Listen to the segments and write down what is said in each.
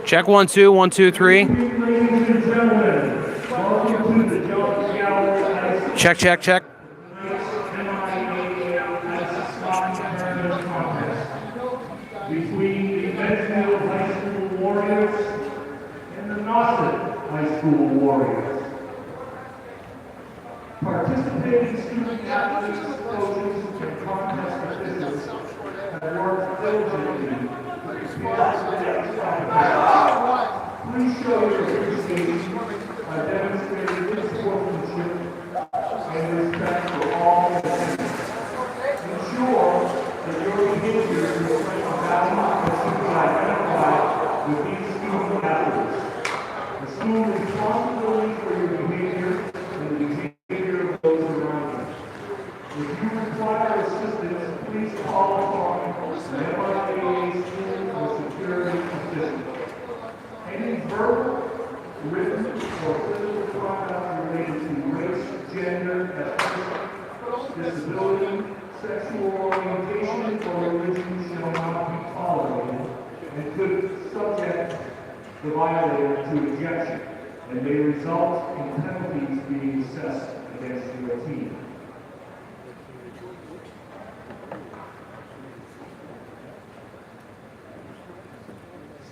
Check 1 2 1 2 3. Ladies and gentlemen, welcome to the John High School Check check check. MIAA Soccer Tournament Contest between the Medfield High School Warriors and the Nauset High School Warriors. Participating student athletes, coaches, and contest officials have worked diligently to prepare for today's contest. Please show your appreciation by demonstrating good sportsmanship and respect for all attendees. Ensure that your behavior reflects the values that should be identified with these student athletes. Assume responsibility for your behavior and the behavior of those around you. If you require assistance, please call upon the MIAA student or security assistant. Any verbal, written, or physical conduct related to race, gender, ethnicity, disability, sexual orientation, or religion shall not be tolerated and could subject the violator to ejection and may result in penalties being assessed against your team.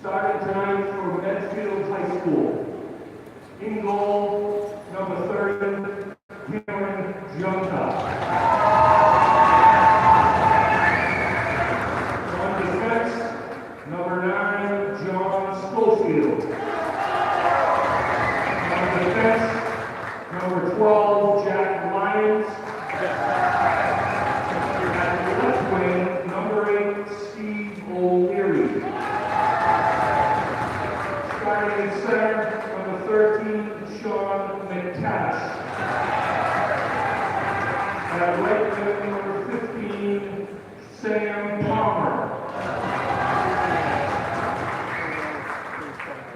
Starting time for Medfield High School. In goal, number 30, Cameron Junta. On defense, number 9, John Schofield. On defense, number 12, Jack Lyons. At the left wing, number 8, Steve O'Leary. Starting in center, number 13, Sean McTavish. At right wing, number 15, Sam Palmer.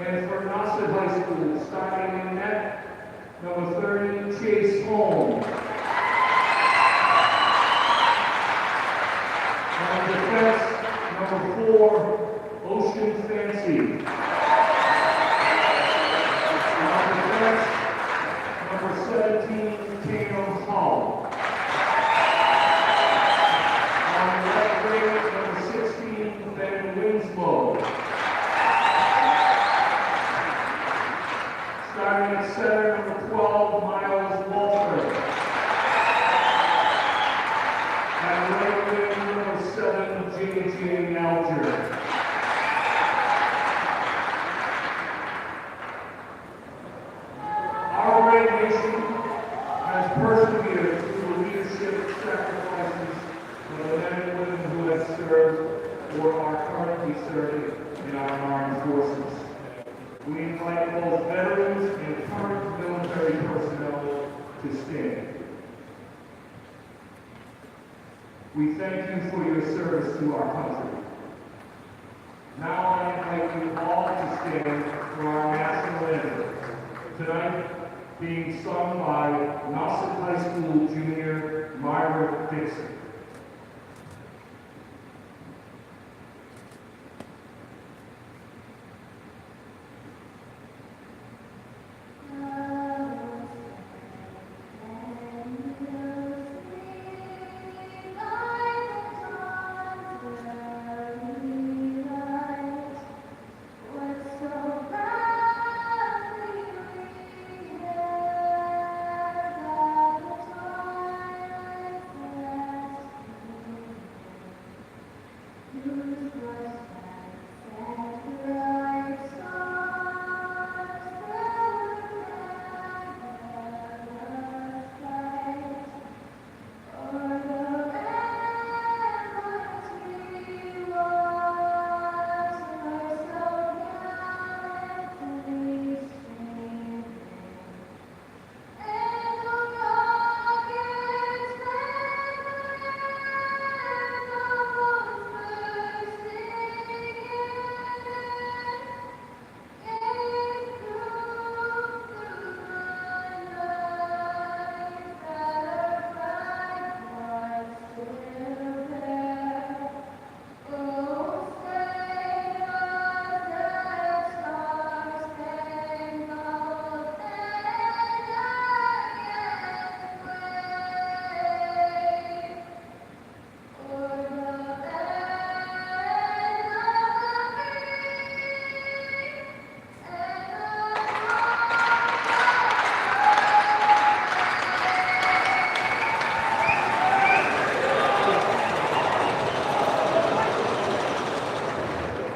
And for Nauset High School, starting in net, number 30, Chase Holmes. On defense, number 4, Ocean Fancy. Number 17, Tatum Hall. On the left wing, number 16, Ben Winslow. Starting at center, number 12, Miles Walker. And right wing, number 7, J.J. Alger. Our great nation has persevered through the leadership sacrifices of the men and women who have served or are currently serving in our armed forces. We invite both veterans and current military personnel to stand. We thank you for your service to our country. Now I invite you all to stand for our national anthem. Tonight, being sung by Nauset High School junior Myra Dixon. Thank you.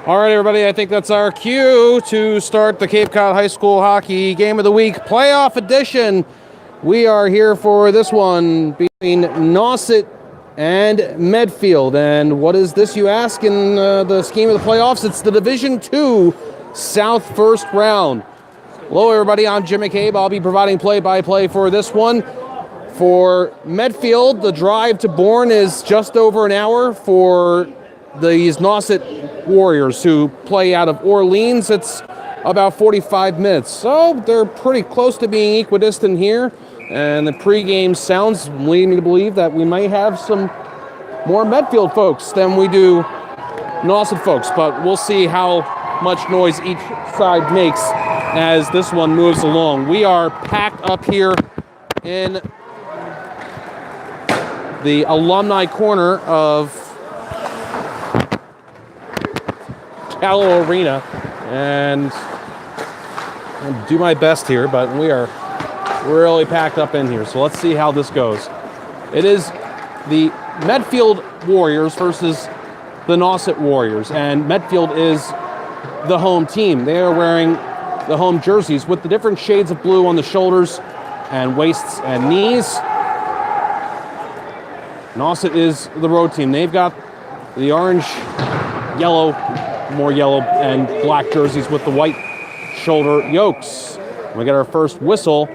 All right, everybody, I think that's our cue to start the Cape Cod High School Hockey Game of the Week Playoff Edition. We are here for this one between Nauset and Medfield. And what is this, you ask, in the scheme of the playoffs? It's the Division II South first round. Hello, everybody. I'm Jim McCabe. I'll be providing play-by-play for this one. For Medfield, the drive to Bourne is just over an hour. For these Nauset Warriors who play out of Orleans, it's about 45 minutes. So they're pretty close to being equidistant here. And the pregame sounds leading me to believe that we might have some more Medfield folks than we do Nauset folks. But we'll see how much noise each side makes as this one moves along. We are packed up here in the alumni corner of Callow Arena, and I'll do my best here, but we are really packed up in here. So let's see how this goes. It is the Medfield Warriors versus the Nauset Warriors, and Medfield is the home team. They are wearing the home jerseys with the different shades of blue on the shoulders and waists and knees. Nauset is the road team. They've got the orange, yellow, more yellow and black jerseys with the white shoulder yokes. We get our first whistle.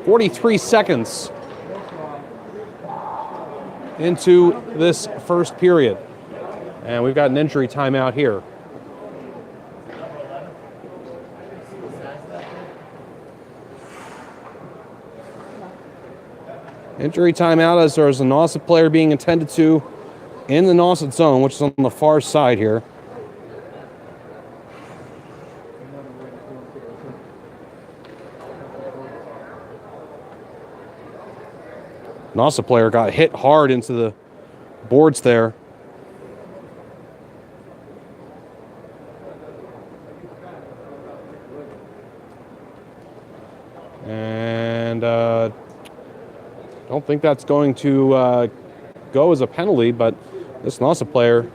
"43 seconds into this first period. And we've got an injury timeout here. Injury timeout as there's a Nauset player being attended to in the Nauset zone, which is on the far side here. Nauset player got hit hard into the boards there. And I don't think that's going to go as a penalty, but this Nauset player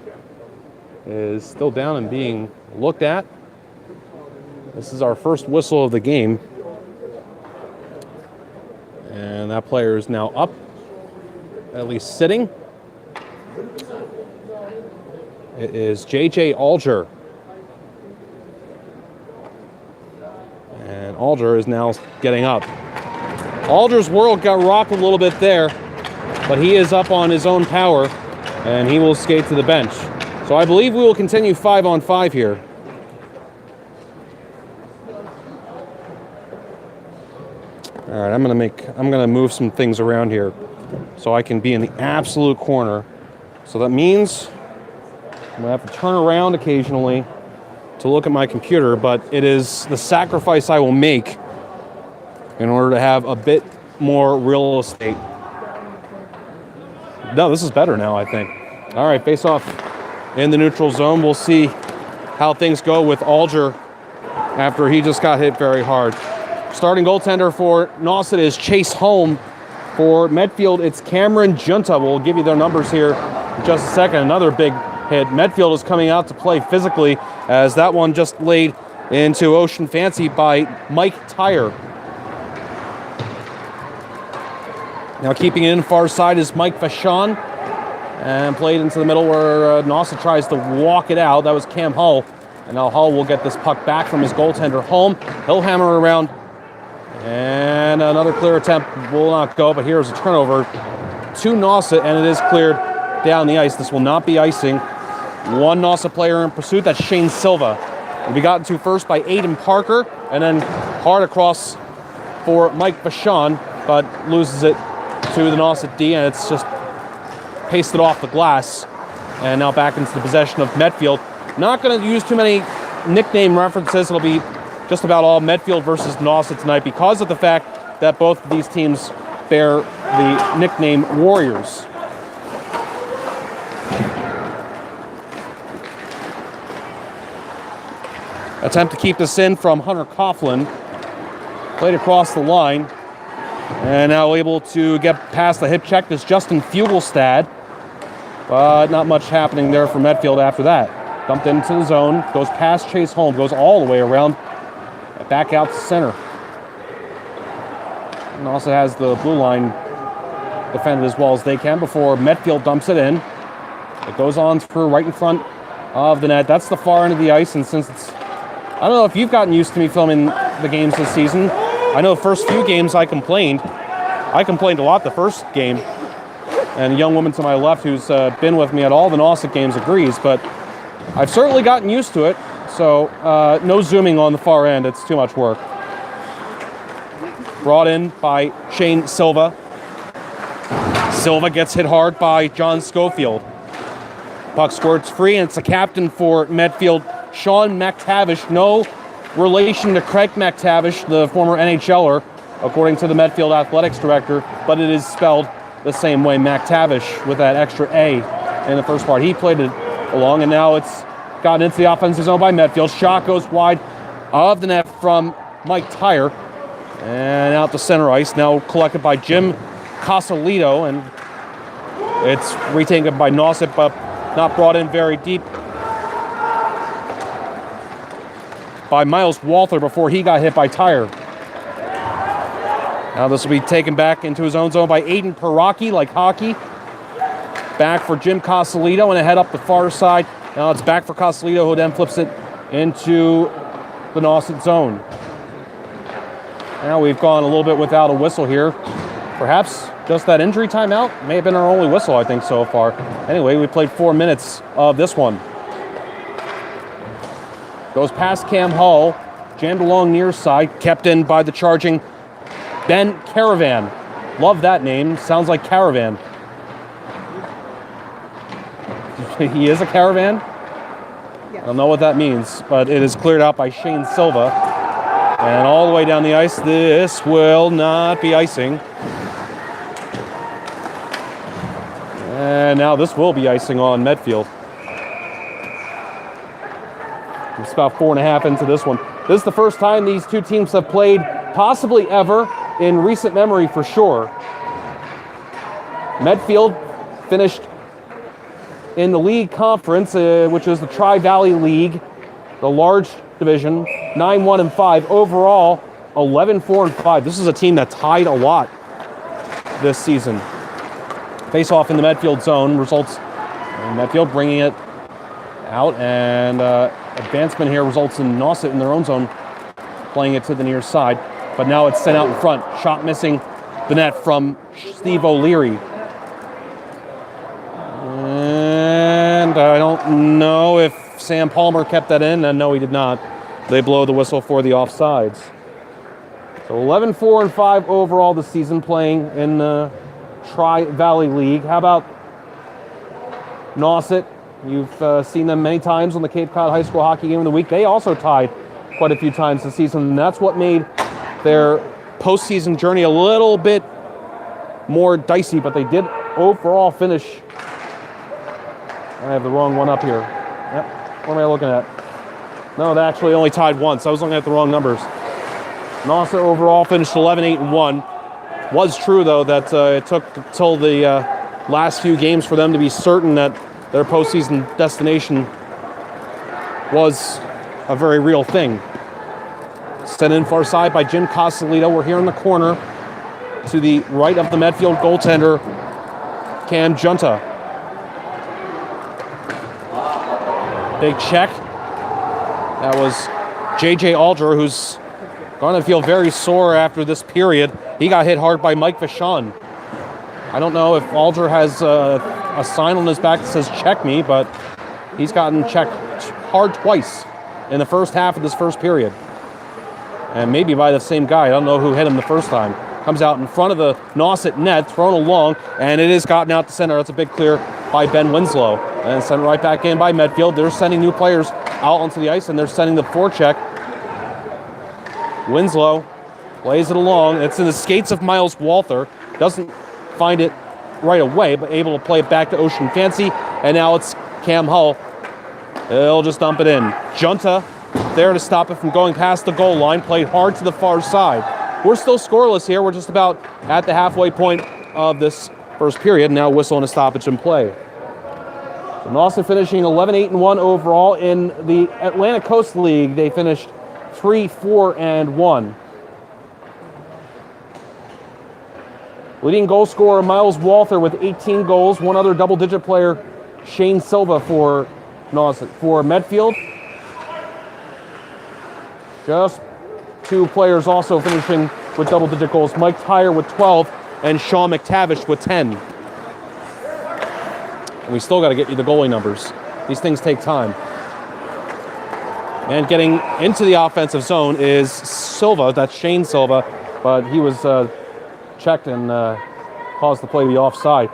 is still down and being looked at. This is our first whistle of the game. And that player is now up, at least sitting. It is J.J. Alger. And Alger is now getting up. Alger's world got rocked a little bit there, but he is up on his own power, and he will skate to the bench. So I believe we will continue 5-on-5 here. All right, I'm gonna move some things around here so I can be in the absolute corner. So that means I'm gonna have to turn around occasionally to look at my computer, but it is the sacrifice I will make in order to have a bit more real estate. No, this is better now, I think. All right, face off in the neutral zone. We'll see how things go with Alger after he just got hit very hard. Starting goaltender for Nauset is Chase Holm. For Medfield, it's Cameron Junta. We'll give you their numbers here in just a second. Another big hit. Medfield is coming out to play physically as that one just laid into Ocean Fancy by Mike Tyre. Now keeping it in far side is Mike Vachon, and played into the middle where Nauset tries to walk it out. That was Cam Hull, and now Hull will get this puck back from his goaltender Holm. He'll hammer around, and another clear attempt will not go, but here's a turnover to Nauset, and it is cleared down the ice. This will not be icing. One Nauset player in pursuit, that's Shane Silva. Will be gotten to first by Aiden Parker, and then hard across for Mike Vachon, but loses it to the Nauset D, and it's just pasted off the glass. And now back into the possession of Medfield. Not going to use too many nickname references. It'll be just about all Medfield versus Nauset tonight because of the fact that both of these teams bear the nickname Warriors. Attempt to keep this in from Hunter Coughlin. Played across the line. And now able to get past the hip check is Justin Fugelstad. But not much happening there for Medfield after that. Dumped into the zone, goes past Chase Holm, goes all the way around, back out to center. And also has the blue line defended as well as they can before Medfield dumps it in. It goes on through right in front of the net. That's the far end of the ice, and since it's... I don't know if you've gotten used to me filming the games this season. I know the first few games I complained. I complained a lot the first game. And a young woman to my left who's been with me at all the Nauset games agrees, but I've certainly gotten used to it. So no zooming on the far end. It's too much work. Brought in by Shane Silva. Silva gets hit hard by John Schofield. Puck squirts free, and it's the captain for Medfield, Sean McTavish. No relation to Craig McTavish, the former NHLer, according to the Medfield athletics director, but it is spelled the same way, McTavish, with that extra A in the first part. He played it along, and now it's gotten into the offensive zone by Medfield. Shot goes wide of the net from Mike Tyre, and out to center ice, now collected by Jim Casalito, and it's retaken by Nauset, but not brought in very deep by Miles Walther before he got hit by Tyre. Now this will be taken back into his own zone by Aiden Peraki, like hockey. Back for Jim Casalito, and a head up the far side. Now it's back for Casalito, who then flips it into the Nauset zone. Now we've gone a little bit without a whistle here. Perhaps just that injury timeout may have been our only whistle, I think, so far. Anyway, we played 4 minutes of this one. Goes past Cam Hull, jammed along near side, kept in by the charging Ben Caravan. Love that name, sounds like Caravan. He is a Caravan? Yes. I don't know what that means, but it is cleared out by Shane Silva. And all the way down the ice, this will not be icing. And now this will be icing on Medfield. It's about 4.5 into this one. This is the first time these two teams have played, possibly ever, in recent memory for sure. Medfield finished in the league conference, which is the Tri-Valley League, the large division, 9-1-5. Overall, 11-4-5. This is a team that tied a lot this season. Face-off in the Medfield zone results in Medfield bringing it out, and advancement here results in Nauset in their own zone playing it to the near side. But now it's sent out in front. Shot missing the net from Steve O'Leary. And I don't know if Sam Palmer kept that in. No, he did not. They blow the whistle for the offsides. So 11-4-5 overall this season playing in the Tri-Valley League. How about Nauset? You've seen them many times on the Cape Cod High School Hockey Game of the Week. They also tied quite a few times this season, and that's what made their postseason journey a little bit more dicey, but they did overall finish. I have the wrong one up here. Yep. What am I looking at? No, they actually only tied once. I was looking at the wrong numbers. Nauset overall finished 11-8-1. Was true, though, that it took until the last few games for them to be certain that their postseason destination was a very real thing. Sent in far side by Jim Casalito. We're here in the corner to the right of the Medfield goaltender, Cam Junta. Big check. That was J.J. Alger, who's going to feel very sore after this period. He got hit hard by Mike Vachon. I don't know if Alger has a sign on his back that says check me, but he's gotten checked hard twice in the first half of this first period. And maybe by the same guy. I don't know who hit him the first time. Comes out in front of the Nauset net, thrown along, and it is gotten out to center. That's a big clear by Ben Winslow. And sent right back in by Medfield. They're sending new players out onto the ice, and they're sending the forecheck. Winslow plays it along. It's in the skates of Miles Walther. Doesn't find it right away, but able to play it back to Ocean Fancy. And now it's Cam Hull. He'll just dump it in. Junta there to stop it from going past the goal line. Played hard to the far side. we're still scoreless here. We're just about at the halfway point of this first period. Now whistle and a stoppage in play. So Nauset finishing 11-8-1 overall. In the Atlantic Coast League, they finished 3-4-1. Leading goal scorer Miles Walther with 18 goals. One other double-digit player, Shane Silva for Nauset. For Medfield, just two players also finishing with double-digit goals. Mike Tyre with 12 and Sean McTavish with 10. And we still got to get you the goalie numbers. These things take time. And getting into the offensive zone is Silva. That's Shane Silva, but he was checked and caused the play to be offside.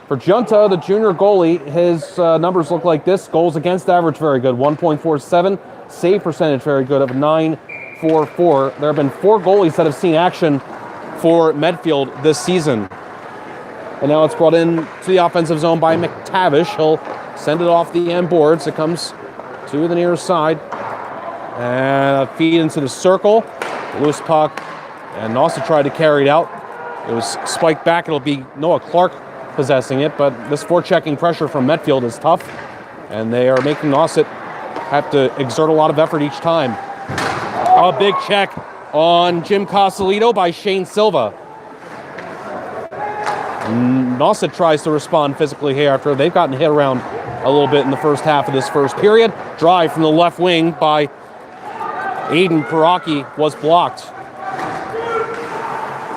For Junta, the junior goalie, his numbers look like this. Goals against average, very good, 1.47. Save percentage, very good, of 9.44. There have been 4 goalies that have seen action for Medfield this season. And now it's brought in to the offensive zone by McTavish. He'll send it off the end boards. It comes to the near side. And a feed into the circle. Loose puck. And Nauset tried to carry it out. It was spiked back. It'll be Noah Clark possessing it. But this forechecking pressure from Medfield is tough. And they are making Nauset have to exert a lot of effort each time. A big check on Jim Cosolito by Shane Silva. Nauset tries to respond physically here after they've gotten hit around a little bit in the first half of this first period. Drive from the left wing by Aiden Peraki was blocked.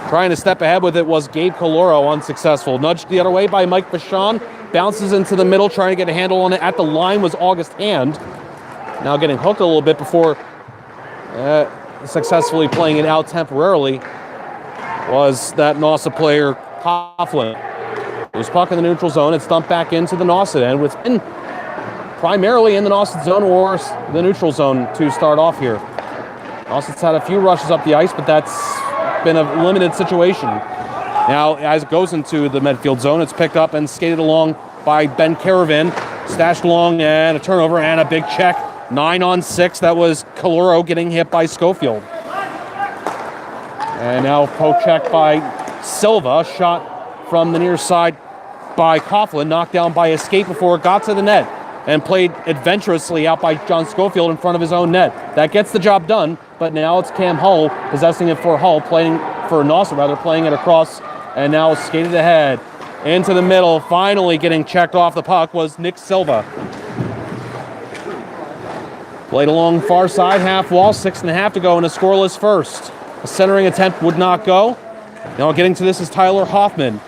Trying to step ahead with it was Gabe Caloro, unsuccessful. Nudged the other way by Mike Vachon. Bounces into the middle, trying to get a handle on it. At the line was August Hand. Now getting hooked a little bit before successfully playing it out temporarily was that Nauset player, Coughlin. It was puck in the neutral zone. It's dumped back into the Nauset end. It's been primarily in the Nauset zone or the neutral zone to start off here. Nauset's had a few rushes up the ice, but that's been a limited situation. Now, as it goes into the Medfield zone, it's picked up and skated along by Ben Caravan. Stashed along and a turnover and a big check. 9-on-6. That was Caloro getting hit by Schofield. And now poke check by Silva. Shot from the near side by Coughlin. Knocked down by Escape before it got to the net. And played adventurously out by John Schofield in front of his own net. That gets the job done, but now it's Cam Hull possessing it for Hull, playing for Nauset rather, playing it across, and now skated ahead into the middle. Finally getting checked off the puck was Nick Silva. Played along far side, half wall, 6.5 to go in a scoreless first. A centering attempt would not go. Now getting to this is Tyler Hoffman.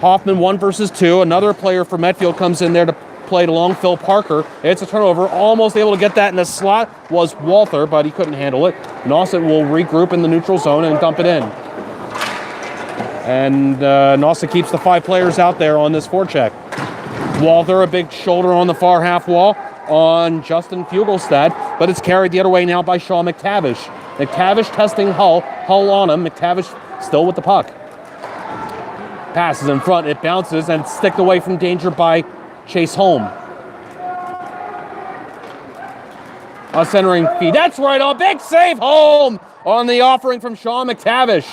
Hoffman 1 versus 2. Another player for Medfield comes in there to play it along. Phil Parker. It's a turnover. Almost able to get that in the slot was Walther, but he couldn't handle it. Nauset will regroup in the neutral zone and dump it in. And Nauset keeps the 5 players out there on this forecheck. Walther, a big shoulder on the far half wall on Justin Fugelstad, but it's carried the other way now by Sean McTavish. McTavish testing Hull. Hull on him. McTavish still with the puck. Passes in front. It bounces and it's sticked away from danger by Chase Holm. A centering feed. That's right on. Big save, Holm, on the offering from Sean McTavish.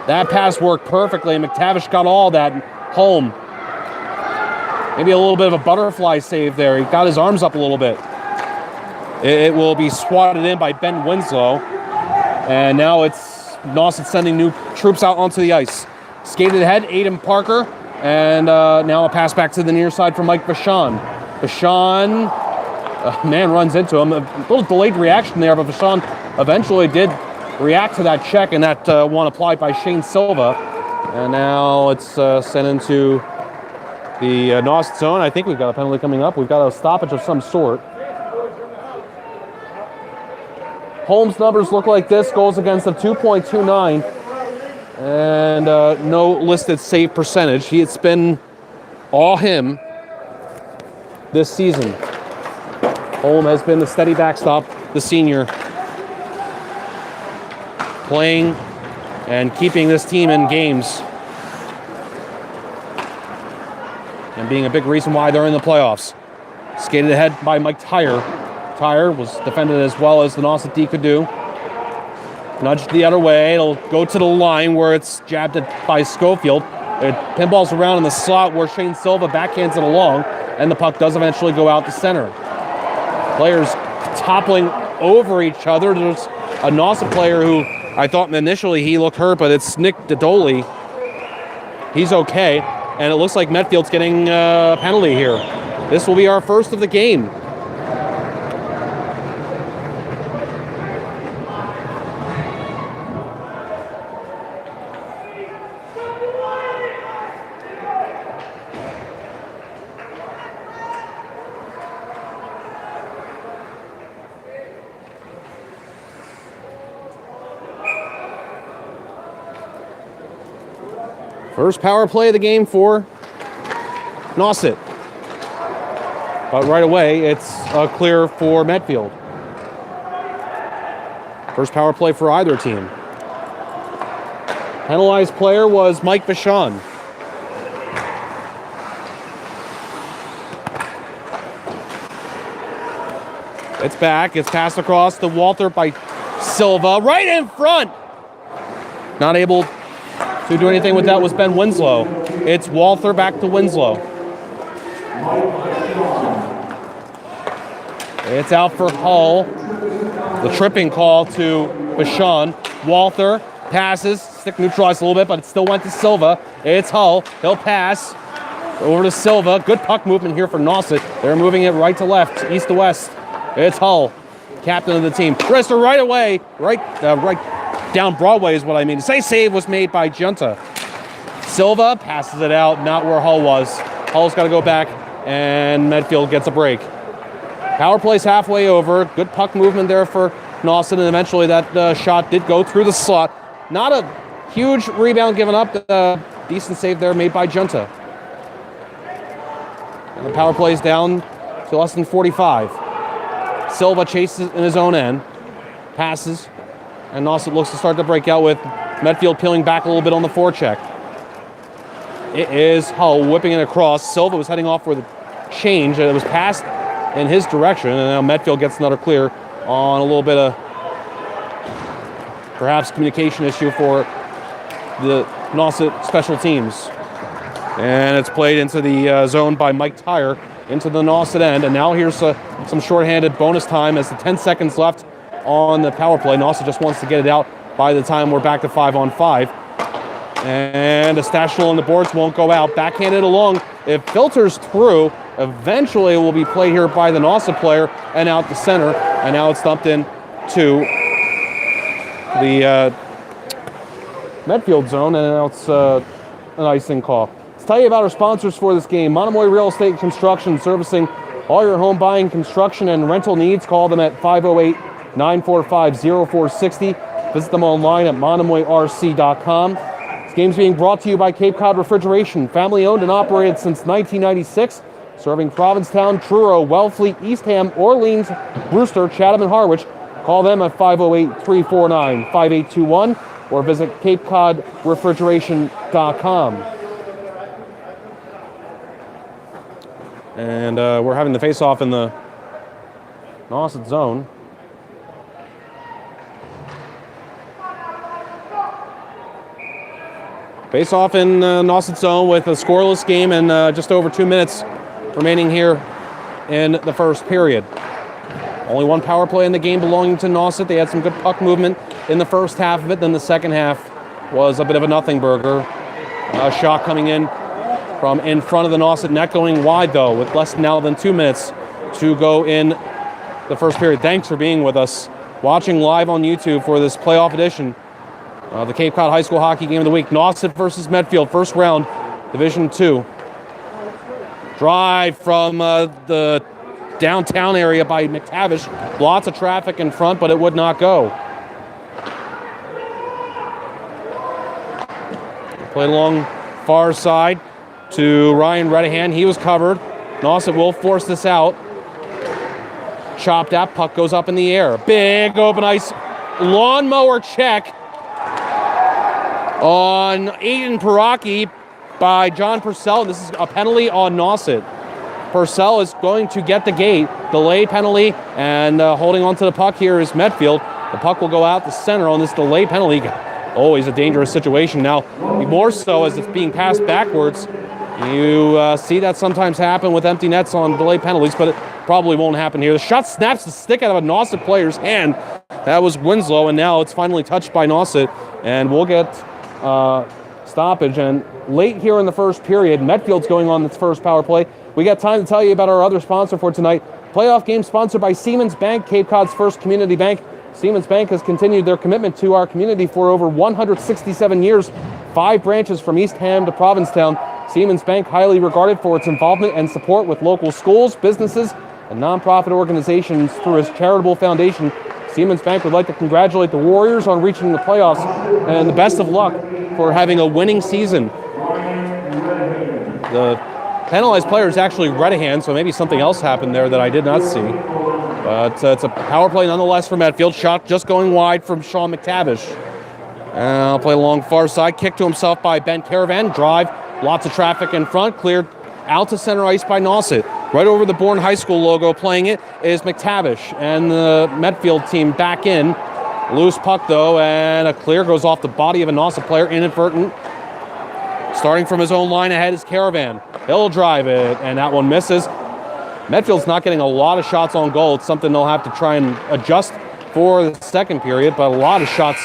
That pass worked perfectly. McTavish got all that. Holm. Maybe a little bit of a butterfly save there. He got his arms up a little bit. It will be swatted in by Ben Winslow. And now it's Nauset sending new troops out onto the ice. Skated ahead, Aiden Parker. And now a pass back to the near side for Mike Vachon. Vachon, man runs into him. A little delayed reaction there, but Vachon eventually did react to that check, and that one applied by Shane Silva. And now it's sent into the Nauset zone. I think we've got a penalty coming up. We've got a stoppage of some sort. Holmes' numbers look like this. Goals against a 2.29. And no listed save percentage. It's been all him this season. Holm has been the steady backstop, the senior, playing and keeping this team in games and being a big reason why they're in the playoffs. Skated ahead by Mike Tyre. Tyre was defended as well as the Nauset D could do. Nudged the other way. It'll go to the line where it's jabbed at by Schofield. It pinballs around in the slot where Shane Silva backhands it along, and the puck does eventually go out the center. Players toppling over each other. There's a Nauset player who I thought initially he looked hurt, but it's Nick Dodoli. He's okay, and it looks like Medfield's getting a penalty here. This will be our first of the game. First power play of the game for Nauset. But right away, it's clear for Medfield. First power play for either team. Penalized player was Mike Vachon. It's back. It's passed across to Walter by Silva. Right in front! Not able to do anything with that was Ben Winslow. It's Walther back to Winslow. It's out for Hull. The tripping call to Vachon. Walther passes, stick neutralized a little bit, but it still went to Silva. It's Hull. He'll pass over to Silva. Good puck movement here for Nauset. They're moving it right to left, east to west. It's Hull, captain of the team. Wrister right away, right down Broadway is what I mean to say. Save was made by Junta. Silva passes it out, not where Hull was. Hull's got to go back, and Medfield gets a break. Power play's halfway over. Good puck movement there for Nauset, and eventually that shot did go through the slot. Not a huge rebound given up. Decent save there made by Junta. And the power play's down to less than 45. Silva chases in his own end. Passes. And Nauset looks to start to break out with Medfield peeling back a little bit on the forecheck. It is Hull whipping it across. Silva was heading off for the change, and it was passed in his direction, and now Medfield gets another clear on a little bit of perhaps communication issue for the Nauset special teams. And it's played into the zone by Mike Tyre into the Nauset end, and now here's some shorthanded bonus time as the 10 seconds left on the power play. Nauset just wants to get it out by the time we're back to 5-on-5. And a stash roll on the boards won't go out. Backhanded along. It filters through. Eventually it will be played here by the Nauset player and out the center. And now it's dumped in to the Medfield zone. And now it's an icing call. Let's tell you about our sponsors for this game. Monomoy Real Estate and Construction, servicing all your home buying, construction, and rental needs. Call them at 508-945-0460. Visit them online at monomoyrc.com. This game's being brought to you by Cape Cod Refrigeration, family owned and operated since 1996, serving Provincetown, Truro, Wellfleet, Eastham, Orleans, Brewster, Chatham, and Harwich. Call them at 508-349-5821 or visit capecodrefrigeration.com. And we're having the face-off in the Nauset zone. Face-off in Nauset zone with a scoreless game and just over 2 minutes remaining here in the first period. Only one power play in the game belonging to Nauset. They had some good puck movement in the first half of it. Then the second half was a bit of a nothing burger. A shot coming in from in front of the Nauset net, going wide though, with less now than 2 minutes to go in the first period. Thanks for being with us, watching live on YouTube for this playoff edition of the Cape Cod High School Hockey Game of the Week. Nauset versus Medfield, first round, Division 2. Drive from the downtown area by McTavish. Lots of traffic in front, but it would not go. Played along far side to Ryan Redahan. He was covered. Nauset will force this out. Chopped out, puck goes up in the air. Big open ice lawnmower check on Aiden Paraki by John Purcell. This is a penalty on Nauset. Purcell is going to get the gate. Delay penalty, and holding on to the puck here is Medfield. The puck will go out the center on this delay penalty. Always a dangerous situation. Now, more so as it's being passed backwards. You see that sometimes happen with empty nets on delay penalties, but it probably won't happen here. The shot snaps the stick out of a Nauset player's hand. That was Winslow, and now it's finally touched by Nauset, and we'll get stoppage. And late here in the first period, Medfield's going on its first power play. We got time to tell you about our other sponsor for tonight. Playoff game sponsored by Siemens Bank, Cape Cod's first community bank. Siemens Bank has continued their commitment to our community for over 167 years, 5 branches from East Ham to Provincetown. Siemens Bank, highly regarded for its involvement and support with local schools, businesses, and nonprofit organizations through its charitable foundation. Siemens Bank would like to congratulate the Warriors on reaching the playoffs, and the best of luck for having a winning season. The penalized player is actually Redahan, so maybe something else happened there that I did not see. But it's a power play nonetheless for Medfield. Shot just going wide from Sean McTavish. I'll play along far side. Kick to himself by Ben Caravan. Drive. Lots of traffic in front. Cleared out to center ice by Nauset. Right over the Bourne High School logo playing it is McTavish. And the Medfield team back in. Loose puck though, and a clear goes off the body of a Nauset player. Inadvertent. Starting from his own line ahead is Caravan. He'll drive it, and that one misses. Medfield's not getting a lot of shots on goal. It's something they'll have to try and adjust for the second period, but a lot of shots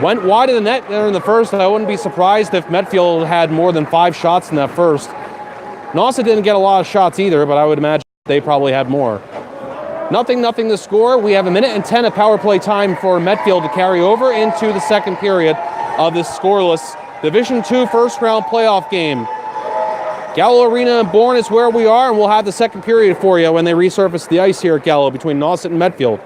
went wide of the net there in the first, and I wouldn't be surprised if Medfield had more than 5 shots in that first. Nauset didn't get a lot of shots either, but I would imagine they probably had more. Nothing to score. We have 1:10 of power play time for Medfield to carry over into the second period of this scoreless Division II first round playoff game. Gallo Arena in Bourne is where we are, and we'll have the second period for you when they resurface the ice here at Gallo between Nauset and Medfield.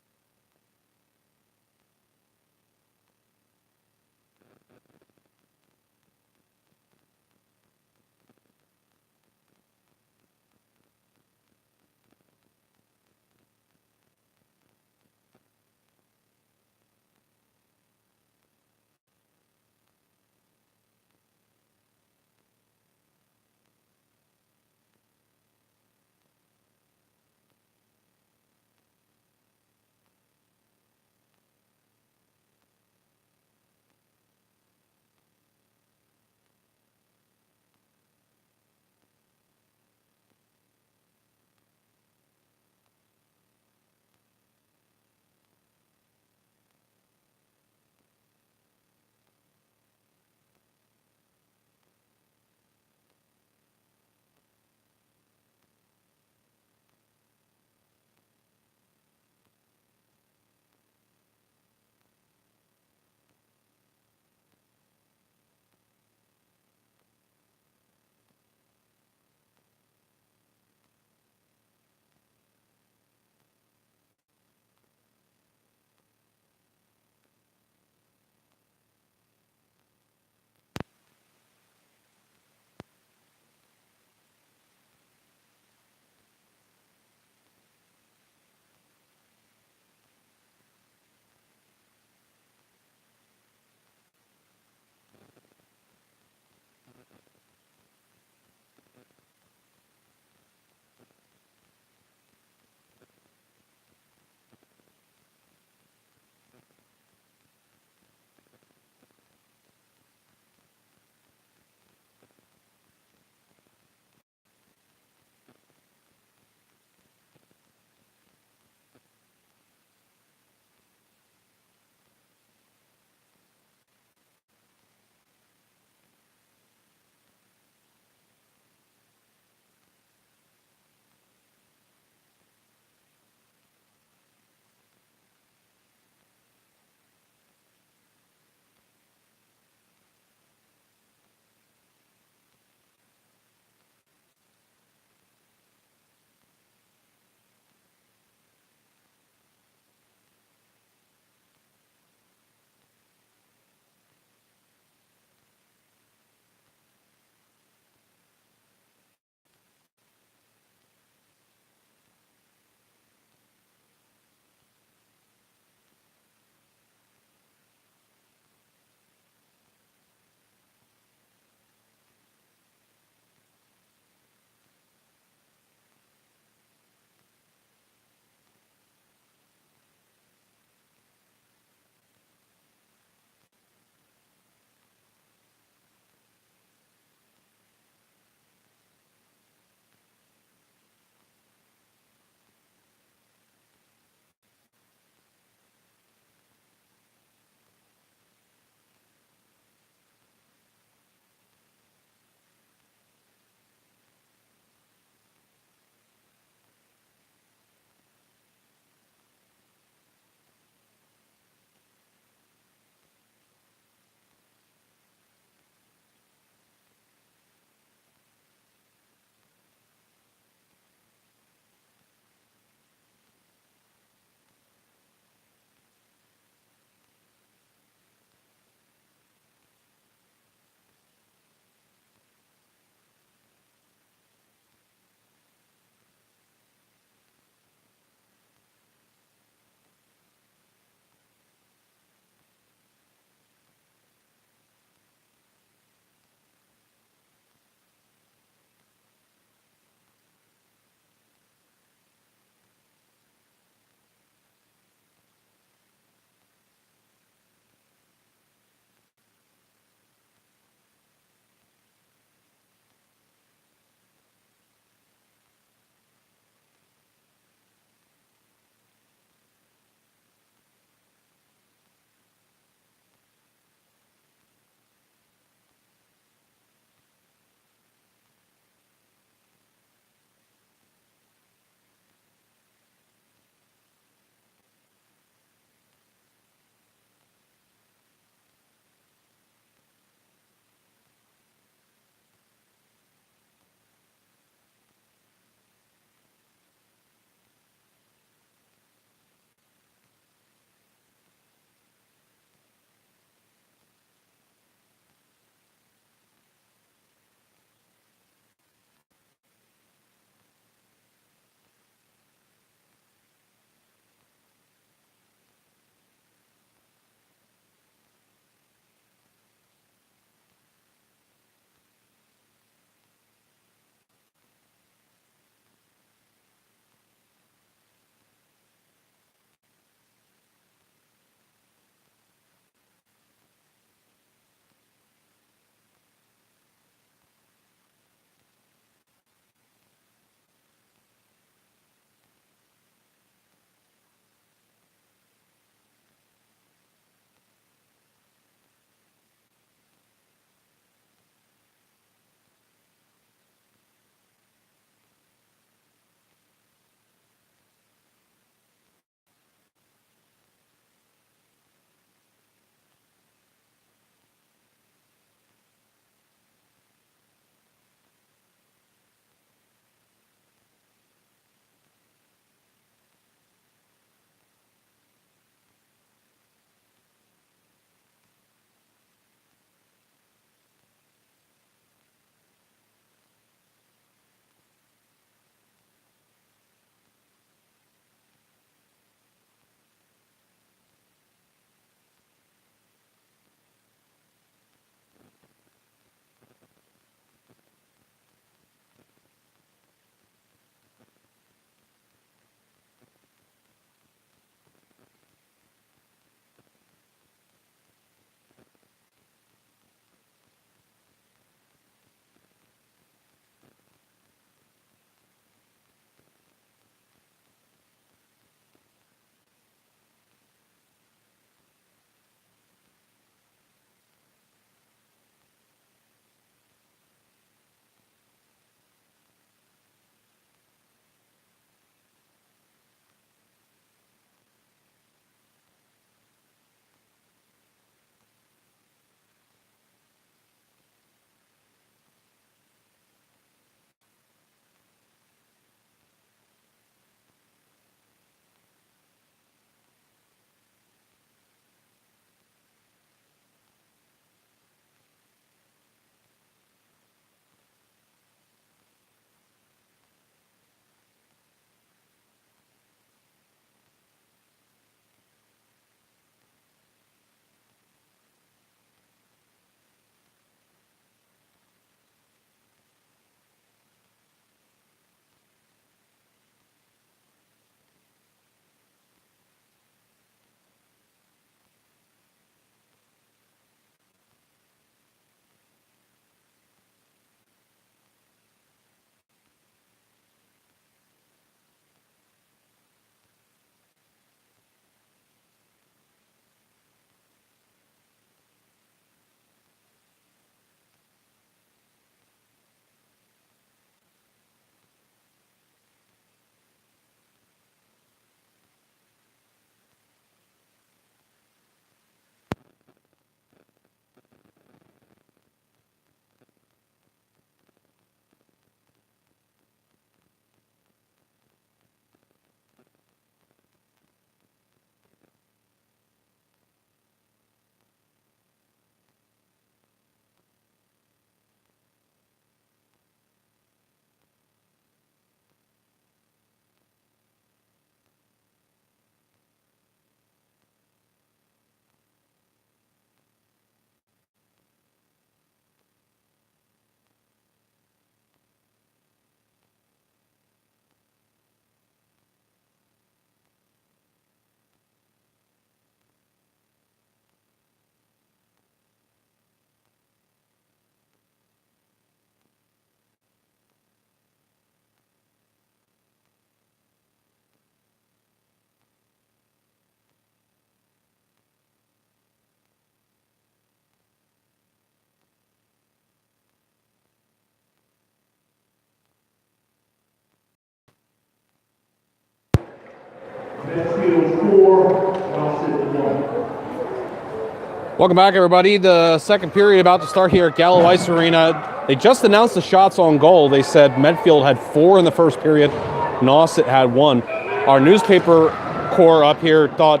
Welcome back, everybody. The second period about to start here at Gallo Ice Arena. They just announced the shots on goal. They said Medfield had 4 in the first period. Nauset had 1. Our newspaper corps up here thought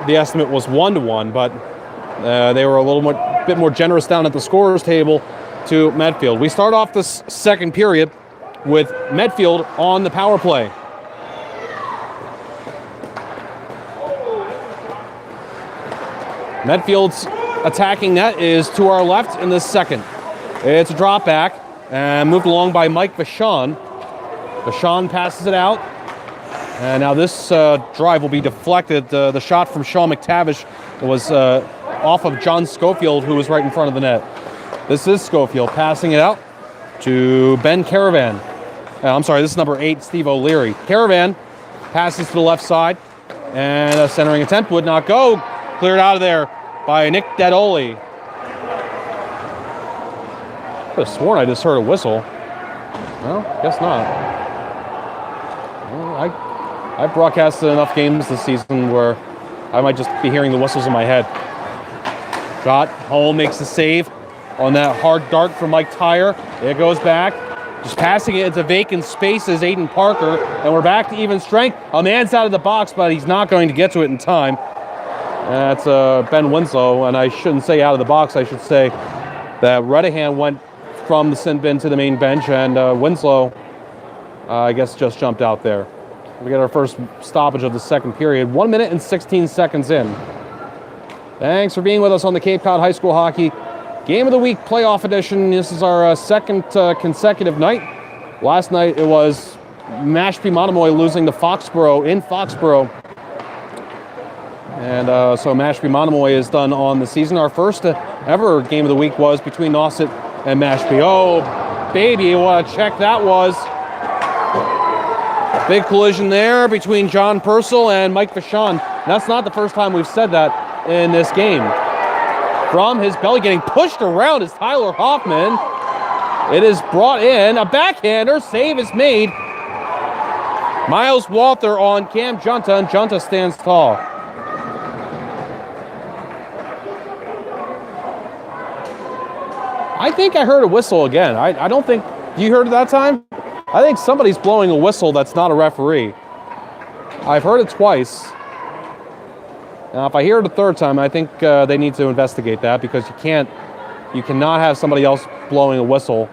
the estimate was 1-1, but they were a bit more generous down at the scorers table to Medfield. We start off this second period with Medfield on the power play. Medfield's attacking net is to our left in the second. It's a drop back and moved along by Mike Vachon. Vachon passes it out. And now this drive will be deflected. The shot from Sean McTavish was off of John Schofield, who was right in front of the net. This is Schofield passing it out to Ben Caravan. I'm sorry, this is number 8, Steve O'Leary. Caravan passes to the left side, and a centering attempt would not go. Cleared out of there by Nick Dadoli. I could have sworn I just heard a whistle. No, guess not. Well, I've broadcasted enough games this season where I might just be hearing the whistles in my head. Shot, Holm makes the save on that hard dart from Mike Tyre. It goes back. Just passing it into vacant spaces, Aiden Parker, and we're back to even strength. A man's out of the box, but he's not going to get to it in time. That's Ben Winslow, and I shouldn't say out of the box. I should say that Redahan went from the sin bin to the main bench, and Winslow, I guess, just jumped out there. We get our first stoppage of the second period. 1 minute and 16 seconds in. Thanks for being with us on the Cape Cod High School Hockey Game of the Week Playoff Edition. This is our second consecutive night. Last night it was Mashpee Monomoy losing to Foxborough in Foxborough. And so Mashpee Monomoy is done on the season. Our first ever Game of the Week was between Nauset and Mashpee. Oh, baby, what a check that was. Big collision there between John Purcell and Mike Vachon. That's not the first time we've said that in this game. From his belly, getting pushed around is Tyler Hoffman. It is brought in. A backhander. Save is made. Miles Walther on Cam Junta, and Junta stands tall. I think I heard a whistle again. I don't think... You heard it that time? I think somebody's blowing a whistle that's not a referee. I've heard it twice. Now, if I hear it a third time, I think they need to investigate that, because you cannot have somebody else blowing a whistle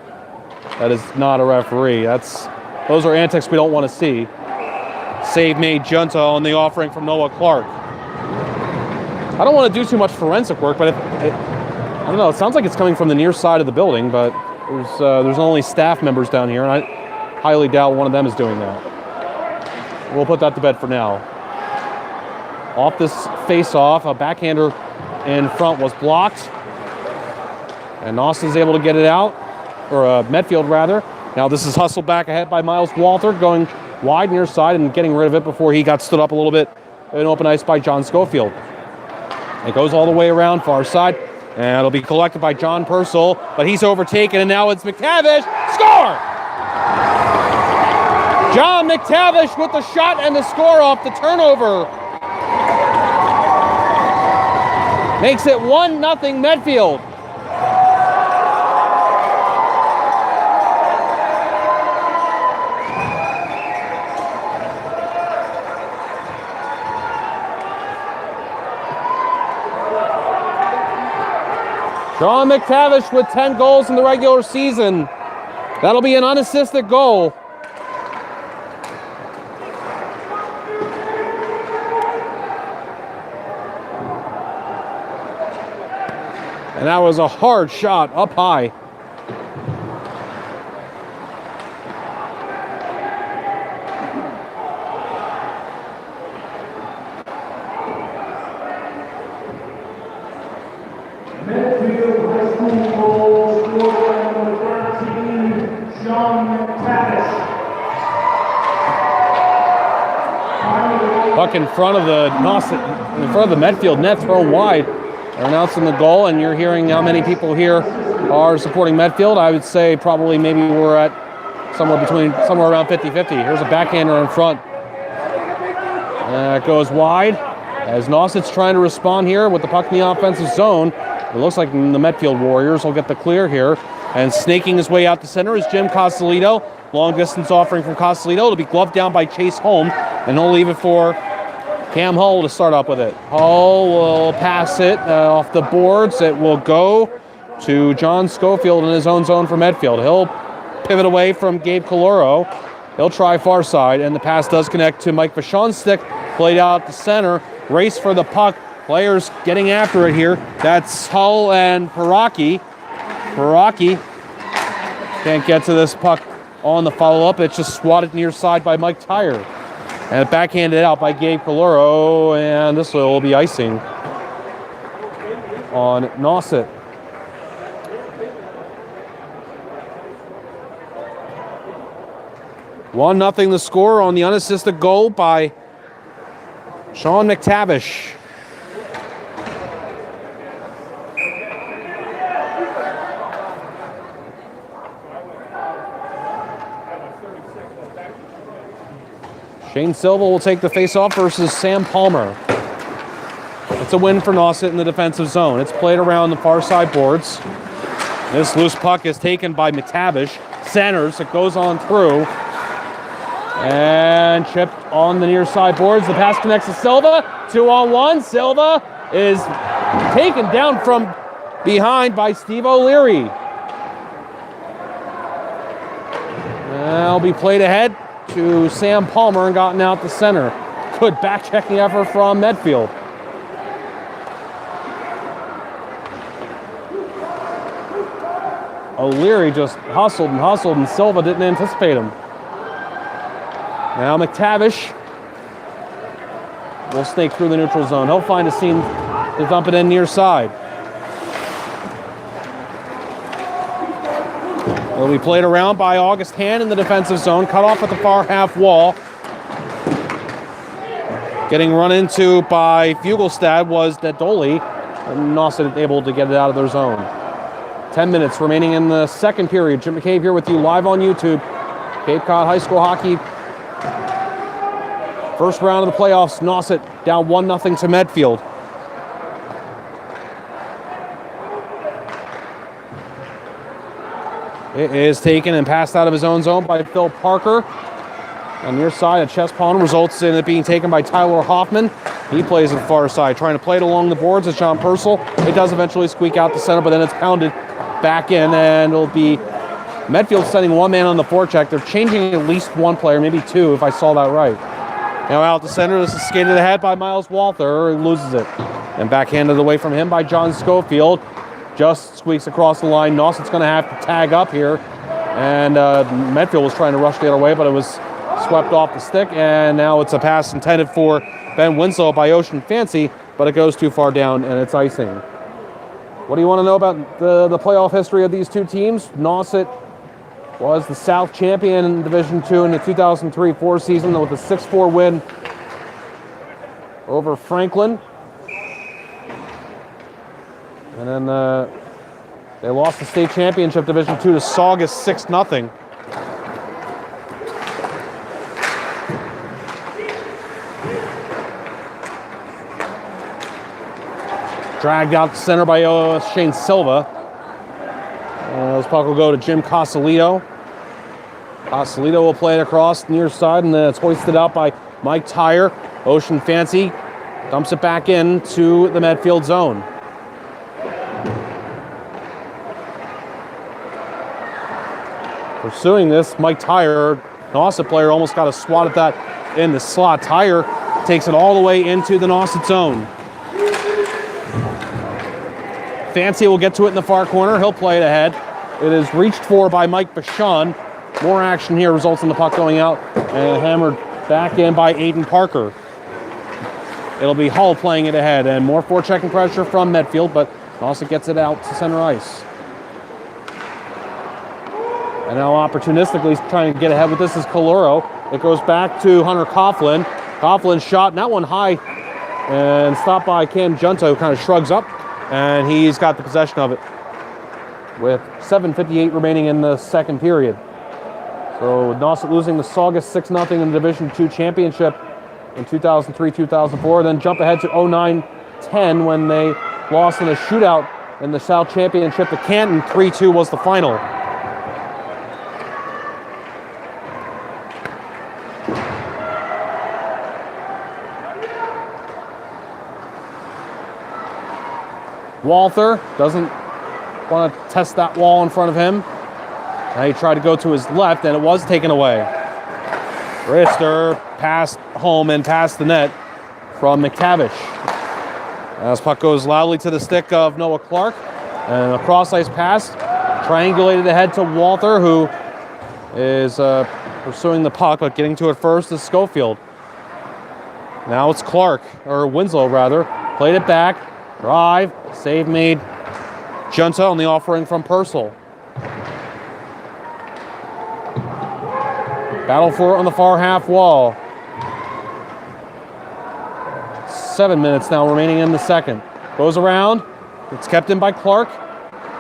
that is not a referee. Those are antics we don't want to see. Save made Junta on the offering from Noah Clark. I don't want to do too much forensic work, but I don't know. It sounds like it's coming from the near side of the building, but there's only staff members down here, and I highly doubt one of them is doing that. We'll put that to bed for now. Off this face-off, a backhander in front was blocked, and Austin's able to get it out, or Medfield rather. Now this is hustled back ahead by Miles Walther, going wide near side and getting rid of it before he got stood up a little bit in open ice by John Schofield. It goes all the way around far side, and it'll be collected by John Purcell, but he's overtaken, and now it's McTavish. Score! John McTavish with the shot and the score off the turnover. Makes it 1-0 Medfield. Sean McTavish with 10 goals in the regular season. That'll be an unassisted goal. And that was a hard shot up high. Medfield High School goal scored by number 13, Sean McTavish. Puck in front of the Nauset, in front of the Medfield net, thrown wide. They're announcing the goal, and you're hearing how many people here are supporting Medfield. I would say probably maybe we're at somewhere around 50-50. Here's a backhander in front. It goes wide, As Nauset's trying to respond here with the puck in the offensive zone. It looks like the Medfield Warriors will get the clear here. And snaking his way out to center is Jim Costellito. Long distance offering from Costellito. It'll be gloved down by Chase Holm. And he'll leave it for Cam Hull to start up with it. Hull will pass it off the boards. It will go to John Schofield in his own zone for Medfield. He'll pivot away from Gabe Caloro. He'll try far side, and the pass does connect to Mike Vachon's stick. Played out to center. Race for the puck. Players getting after it here. That's Hull and Paraki. Paraki can't get to this puck on the follow-up. It's just swatted near side by Mike Tyre. And backhanded out by Gabe Caloro, and this will be icing on Nauset. One nothing the score on the unassisted goal by Sean McTavish. Shane Silva will take the face-off versus Sam Palmer. It's a win for Nauset in the defensive zone. It's played around the far side boards. This loose puck is taken by McTavish. Centers, it goes on through. And chipped on the near side boards. The pass connects to Silva. 2-on-1. Silva is taken down from behind by Steve O'Leary. That'll be played ahead to Sam Palmer and gotten out the center. Good back-checking effort from Medfield. O'Leary just hustled, and Silva didn't anticipate him. Now McTavish will snake through the neutral zone. He'll find a seam to dump it in near side. It'll be played around by August Hand in the defensive zone. Cut off at the far half wall. Getting run into by Fugelstad was Dedoli. And Nauset able to get it out of their zone. 10 minutes remaining in the second period. Jim McCabe here with you live on YouTube. Cape Cod High School Hockey. First round of the playoffs. Nauset down 1-0 to Medfield. It is taken and passed out of his own zone by Phil Parker. On near side, a chest pawn results in it being taken by Tyler Hoffman. He plays at the far side, trying to play it along the boards as John Purcell. It does eventually squeak out the center, but then it's pounded back in, and it'll be Medfield sending one man on the forecheck. They're changing at least one player, maybe two, if I saw that right. Now out the center, this is skated ahead by Miles Walther, who loses it. And backhanded away from him by John Schofield. Just squeaks across the line. Nauset's going to have to tag up here. And Medfield was trying to rush the other way, but it was swept off the stick. And now it's a pass intended for Ben Winslow by Ocean Fancy, but it goes too far down and it's icing. What do you want to know about the playoff history of these two teams? Nauset was the South champion in Division II in the 2003-04 season with a 6-4 win over Franklin. And then they lost the state championship Division II to Saugus 6-0. Dragged out the center by Shane Silva. This puck will go to Jim Costellito. Costellito will play it across near side, and then it's hoisted out by Mike Tyre. Ocean Fancy dumps it back into the Medfield zone. Pursuing this, Mike Tyre, Nauset player, almost got a swat at that in the slot. Tyre takes it all the way into the Nauset zone. Fancy will get to it in the far corner. He'll play it ahead. It is reached for by Mike Vachon. More action here results in the puck going out and hammered back in by Aiden Parker. It'll be Hull playing it ahead, and more forechecking pressure from Medfield, but Nauset gets it out to center ice. And now opportunistically trying to get ahead with this is Caloro. It goes back to Hunter Coughlin. Coughlin's shot, and that one high, and stopped by Cam Junto, kind of shrugs up, and he's got the possession of it with 7:58 remaining in the second period. So Nauset losing to Saugus 6-0 in the Division II championship in 2003-2004, then jump ahead to 09-10 when they lost in a shootout in the South Championship to Canton. 3-2 was the final. Walther doesn't want to test that wall in front of him. Now he tried to go to his left, and it was taken away. Rister passed home and past the net from McTavish. As puck goes loudly to the stick of Noah Clark, and a cross-ice pass triangulated ahead to Walther, who is pursuing the puck, but getting to it first is Schofield. Now it's Clark, or Winslow rather, played it back. Drive, save made. Junta on the offering from Purcell. Battle for it on the far half wall. 7 minutes now remaining in the second. Goes around. It's kept in by Clark.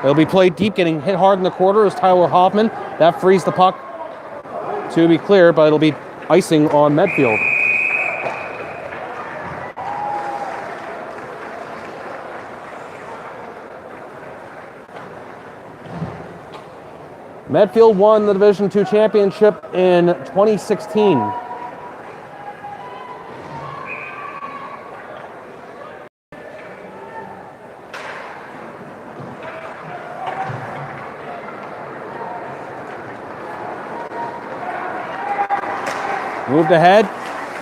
It'll be played deep, getting hit hard in the quarter is Tyler Hoffman. That frees the puck to be clear, but it'll be icing on Medfield. Medfield won the Division II championship in 2016. Moved ahead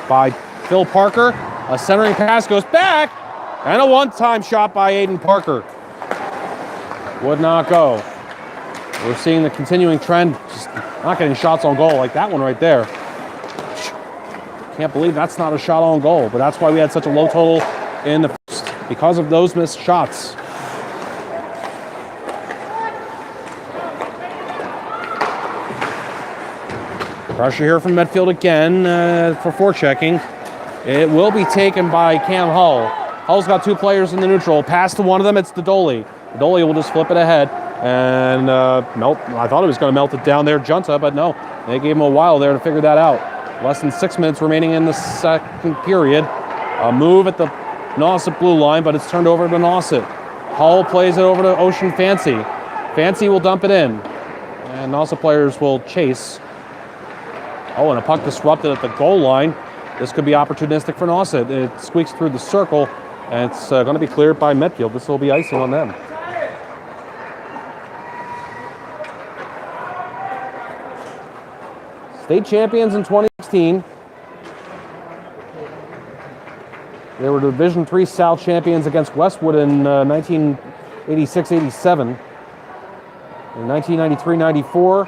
by Phil Parker. A centering pass goes back, and a one-time shot by Aiden Parker. Would not go. We're seeing the continuing trend, just not getting shots on goal like that one right there. Can't believe that's not a shot on goal, but that's why we had such a low total in the first, because of those missed shots. Pressure here from Medfield again for forechecking. It will be taken by Cam Hull. Hull's got two players in the neutral. Pass to one of them, it's Dodoli. Dodoli will just flip it ahead. And melt. I thought it was going to melt it down there, Junta, but no. They gave him a while there to figure that out. Less than 6 minutes remaining in the second period. A move at the Nauset blue line, but it's turned over to Nauset. Hull plays it over to Ocean Fancy. Fancy will dump it in. And Nauset players will chase. Oh, and a puck disrupted at the goal line. This could be opportunistic for Nauset. It squeaks through the circle, and it's going to be cleared by Medfield. This will be icing on them. State champions in 2016. They were Division III South champions against Westwood in 1986-87. In 1993-94,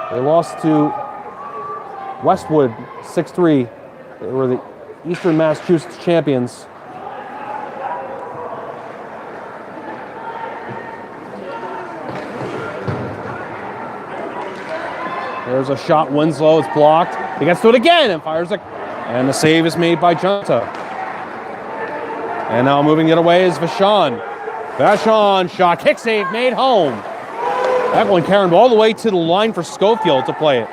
they lost to Westwood 6-3. They were the Eastern Massachusetts champions. There's a shot, Winslow, it's blocked. He gets to it again and fires it. And the save is made by Junta. And now moving it away is Vachon. Vachon, shot, kick save, made home. That one carried all the way to the line for Schofield to play it.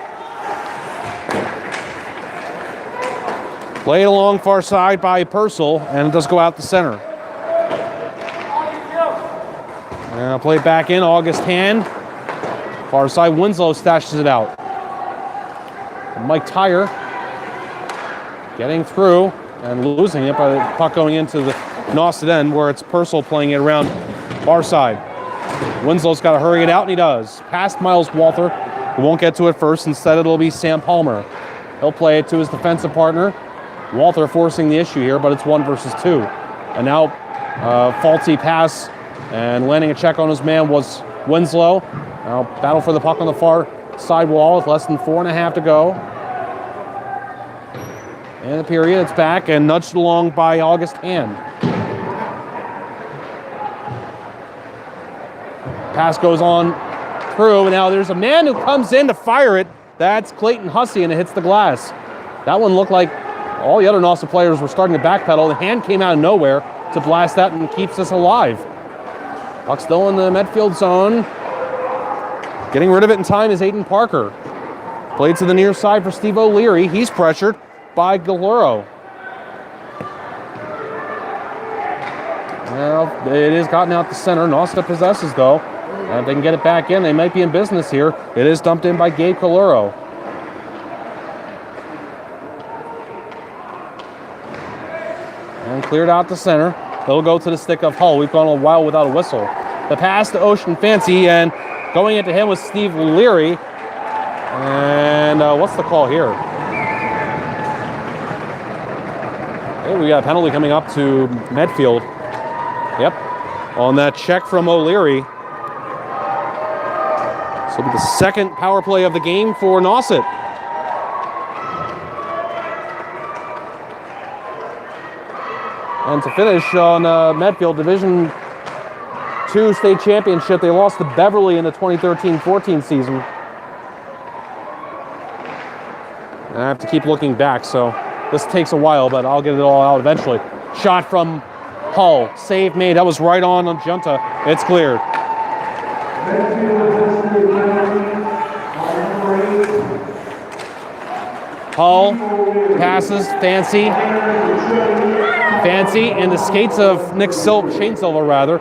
Played along far side by Purcell, and it does go out the center. Now played back in, August hand. Far side, Winslow stashes it out. Mike Tyre getting through and losing it, but the puck going into the Nauset end where it's Purcell playing it around far side. Winslow's got to hurry it out, and he does. Past Miles Walther, who won't get to it first. Instead, it'll be Sam Palmer. He'll play it to his defensive partner. Walther forcing the issue here, but it's 1 versus 2. And now, faulty pass and landing a check on his man was Winslow. Now, battle for the puck on the far side wall with less than 4.5 to go. In the period, it's back and nudged along by August Hand. Pass goes on through, and now there's a man who comes in to fire it. That's Clayton Hussey, and it hits the glass. That one looked like all the other Nauset players were starting to backpedal. The hand came out of nowhere to blast that and keeps us alive. Puck still in the Medfield zone. Getting rid of it in time is Aiden Parker. Played to the near side for Steve O'Leary. He's pressured. by Galuro. Well, it is gotten out the center. Nauset possesses, though. And if they can get it back in, they might be in business here. It is dumped in by Gabe Galuro. And cleared out the center. It'll go to the stick of Hull. We've gone a while without a whistle. The pass to Ocean Fancy, and going into him was Steve Leary. And what's the call here? Hey, we got a penalty coming up to Medfield. Yep, on that check from O'Leary. So it'll be the second power play of the game for Nauset. And to finish on Medfield Division II state championship, they lost to Beverly in the 2013-14 season. And I have to keep looking back, so this takes a while, but I'll get it all out eventually. Shot from Hull, save made. That was right on Junta. It's cleared. Hull passes Fancy. Fancy in the skates of Shane Silva rather.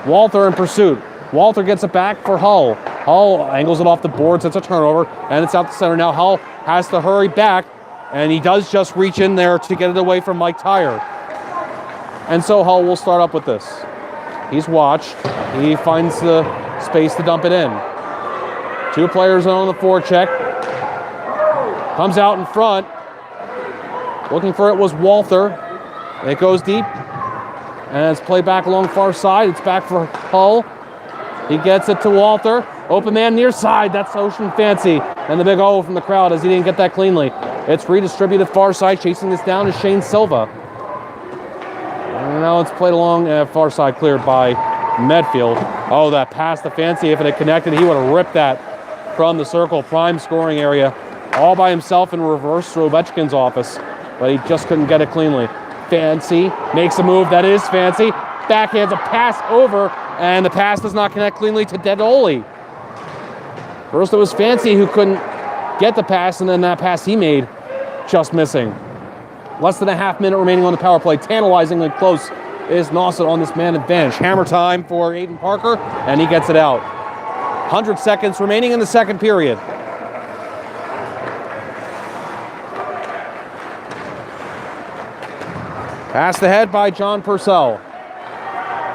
Walter in pursuit. Walter gets it back for Hull. Hull angles it off the boards. It's a turnover, and it's out the center. Now Hull has to hurry back, and he does just reach in there to get it away from Mike Tyre. And so Hull will start up with this. He's watched. He finds the space to dump it in. Two players on the forecheck. Comes out in front. Looking for it was Walter. It goes deep. And it's played back along far side. It's back for Hull. He gets it to Walter. Open man near side. That's Ocean Fancy. And the big O from the crowd as he didn't get that cleanly. It's redistributed far side. Chasing this down is Shane Silva. And now it's played along far side, cleared by Medfield. Oh, that pass to Fancy. If it had connected, he would have ripped that from the circle. Prime scoring area. All by himself in reverse to Ovechkin's office. But he just couldn't get it cleanly. Fancy makes a move. That is Fancy. Backhands a pass over, and the pass does not connect cleanly to Dedoli. First it was Fancy who couldn't get the pass, and then that pass he made just missing. Less than a half minute remaining on the power play. Tantalizingly close is Nauset on this man advantage. Hammer time for Aiden Parker, and he gets it out. 100 seconds remaining in the second period. Passed ahead by John Purcell.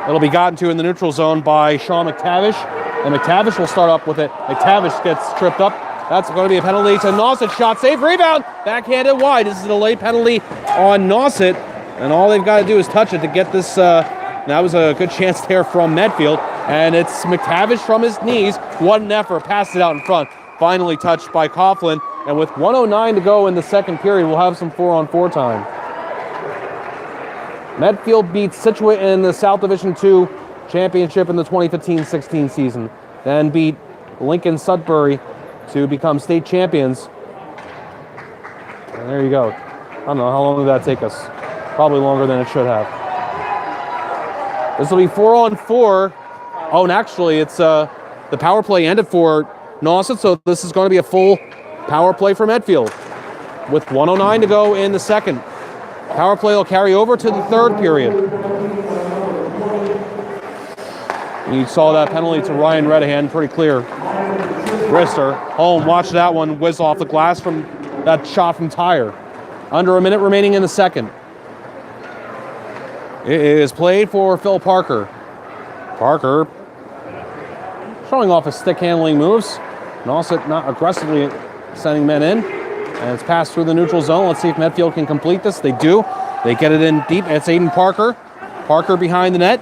It'll be gotten to in the neutral zone by Sean McTavish. And McTavish will start up with it. McTavish gets tripped up. That's going to be a penalty to Nauset. Shot save, rebound, backhanded wide. This is a delayed penalty on Nauset. And all they've got to do is touch it to get this. That was a good chance there from Medfield. And it's McTavish from his knees. What an effort. Passed it out in front. Finally touched by Coughlin. And with 1:09 to go in the second period, we'll have some 4-on-4 time. Medfield beats Scituate in the South Division II championship in the 2015-16 season. Then beat Lincoln Sudbury to become state champions. And there you go. I don't know, how long did that take us? Probably longer than it should have. This will be 4-on-4. Oh, and actually, it's the power play ended for Nauset, so this is going to be a full power play for Medfield. With 1:09 to go in the second. Power play will carry over to the third period. You saw that penalty to Ryan Redahan, pretty clear. Brister, home, watch that one whiz off the glass from that shot from Tyre. Under a minute remaining in the second. It is played for Phil Parker. Parker showing off his stick handling moves. Nauset not aggressively sending men in. And it's passed through the neutral zone. Let's see if Medfield can complete this. They do. They get it in deep. It's Aiden Parker. Parker behind the net.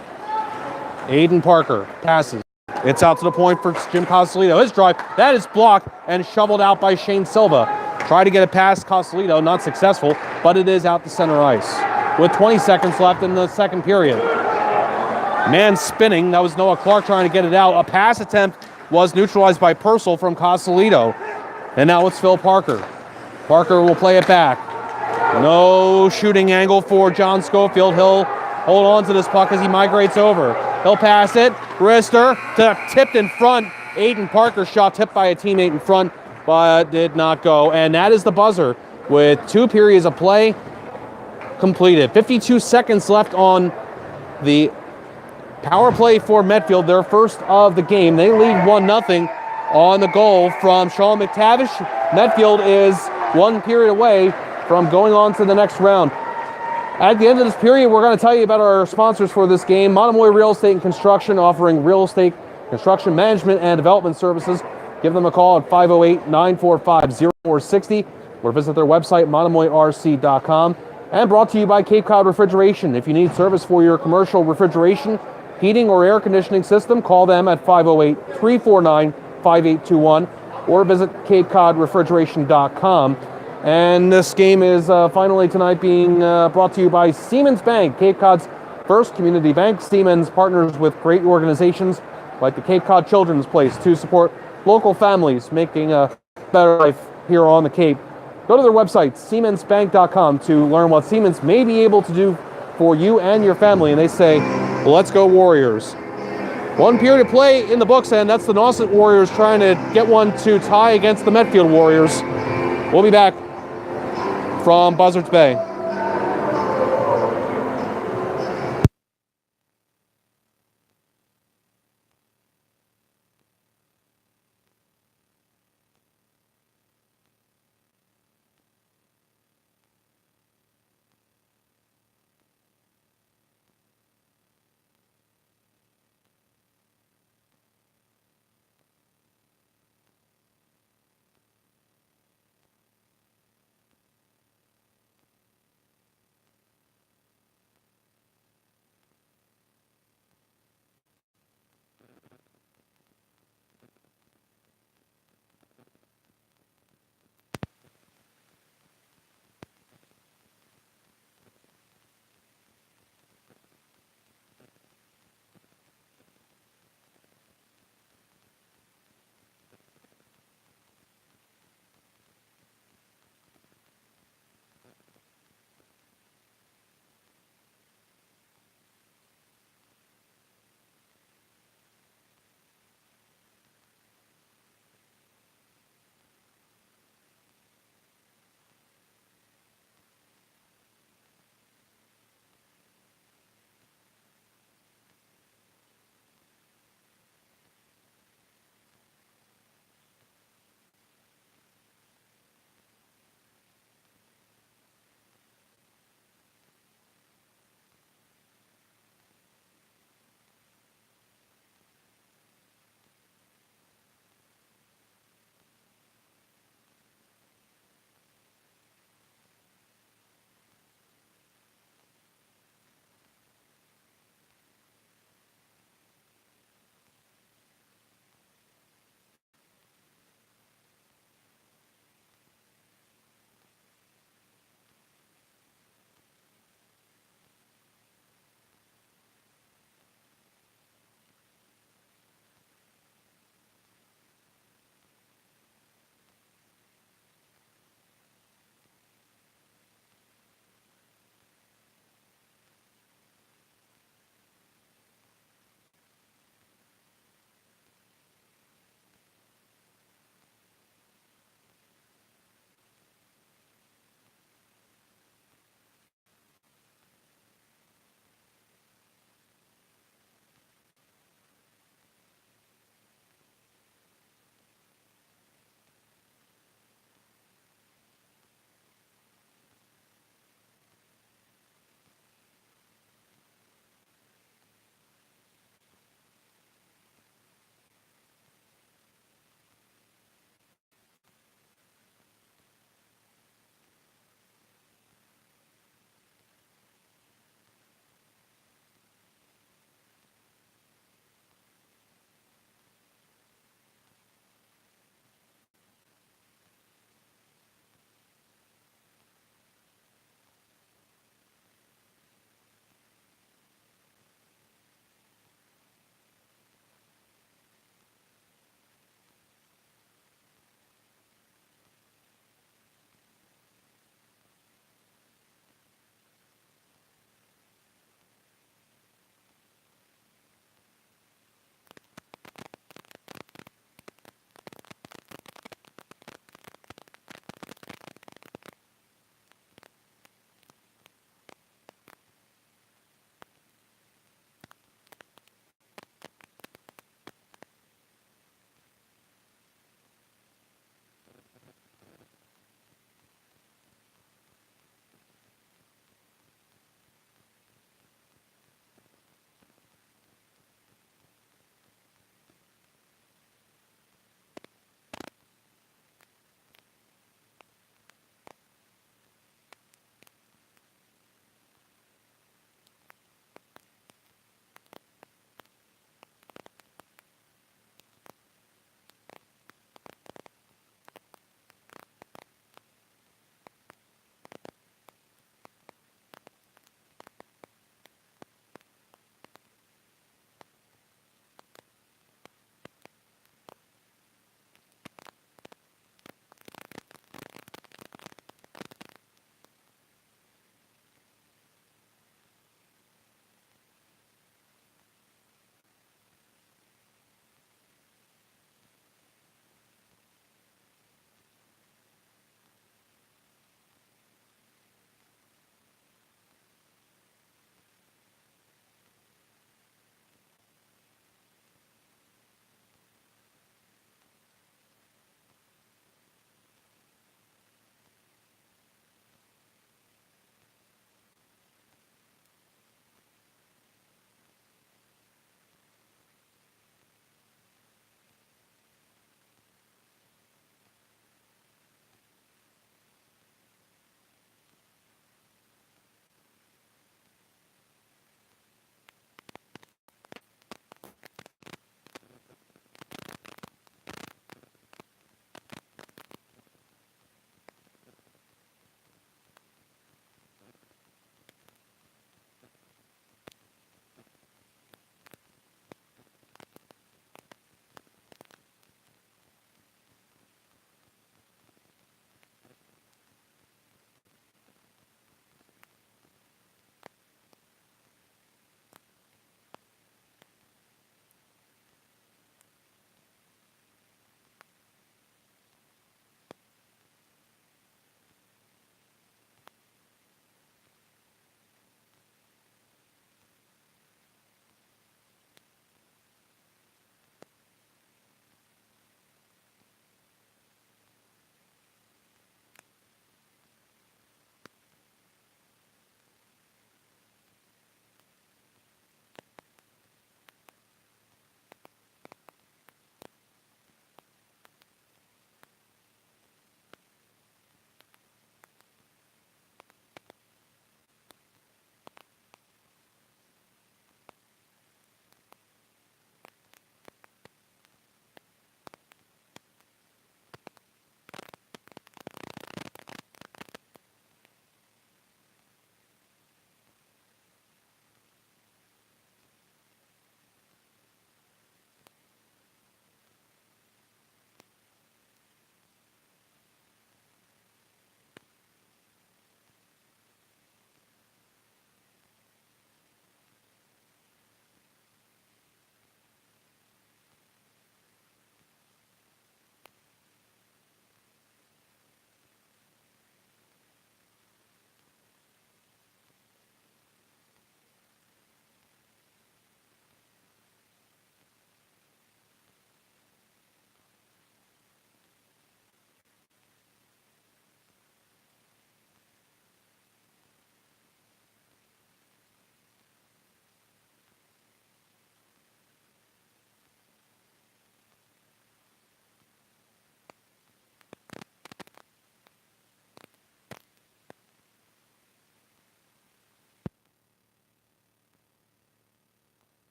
Aiden Parker passes. It's out to the point for Jim Cosolito. His drive. That is blocked and shoveled out by Shane Silva. Tried to get it past Cosolito. Not successful, but it is out to center ice. With 20 seconds left in the second period. Man spinning. That was Noah Clark trying to get it out. A pass attempt was neutralized by Purcell from Cosolito. And now it's Phil Parker. Parker will play it back. No shooting angle for John Schofield. He'll hold on to this puck as he migrates over. He'll pass it. Brister tipped in front. Aiden Parker shot tipped by a teammate in front, but did not go. And that is the buzzer. with 2 periods of play completed. 52 seconds left on the power play for Medfield, their first of the game. They lead 1-0 on the goal from Sean McTavish. Medfield is 1 period away from going on to the next round. At the end of this period, we're going to tell you about our sponsors for this game. Monomoy Real Estate and Construction, offering real estate, construction management, and development services. Give them a call at 508-945-0460 or visit their website, monomoyrc.com. And brought to you by Cape Cod Refrigeration. If you need service for your commercial refrigeration, heating, or air conditioning system, call them at 508-349-5821 or visit capecodrefrigeration.com. And this game is finally tonight being brought to you by Siemens Bank, Cape Cod's first community bank. Siemens partners with great organizations like the Cape Cod Children's Place to support local families making a better life here on the Cape. Go to their website, siemensbank.com, to learn what Siemens may be able to do for you and your family. And they say, let's go Warriors. 1 period of play in the books, and that's the Nauset Warriors trying to get one to tie against the Medfield Warriors. We'll be back from Buzzards Bay.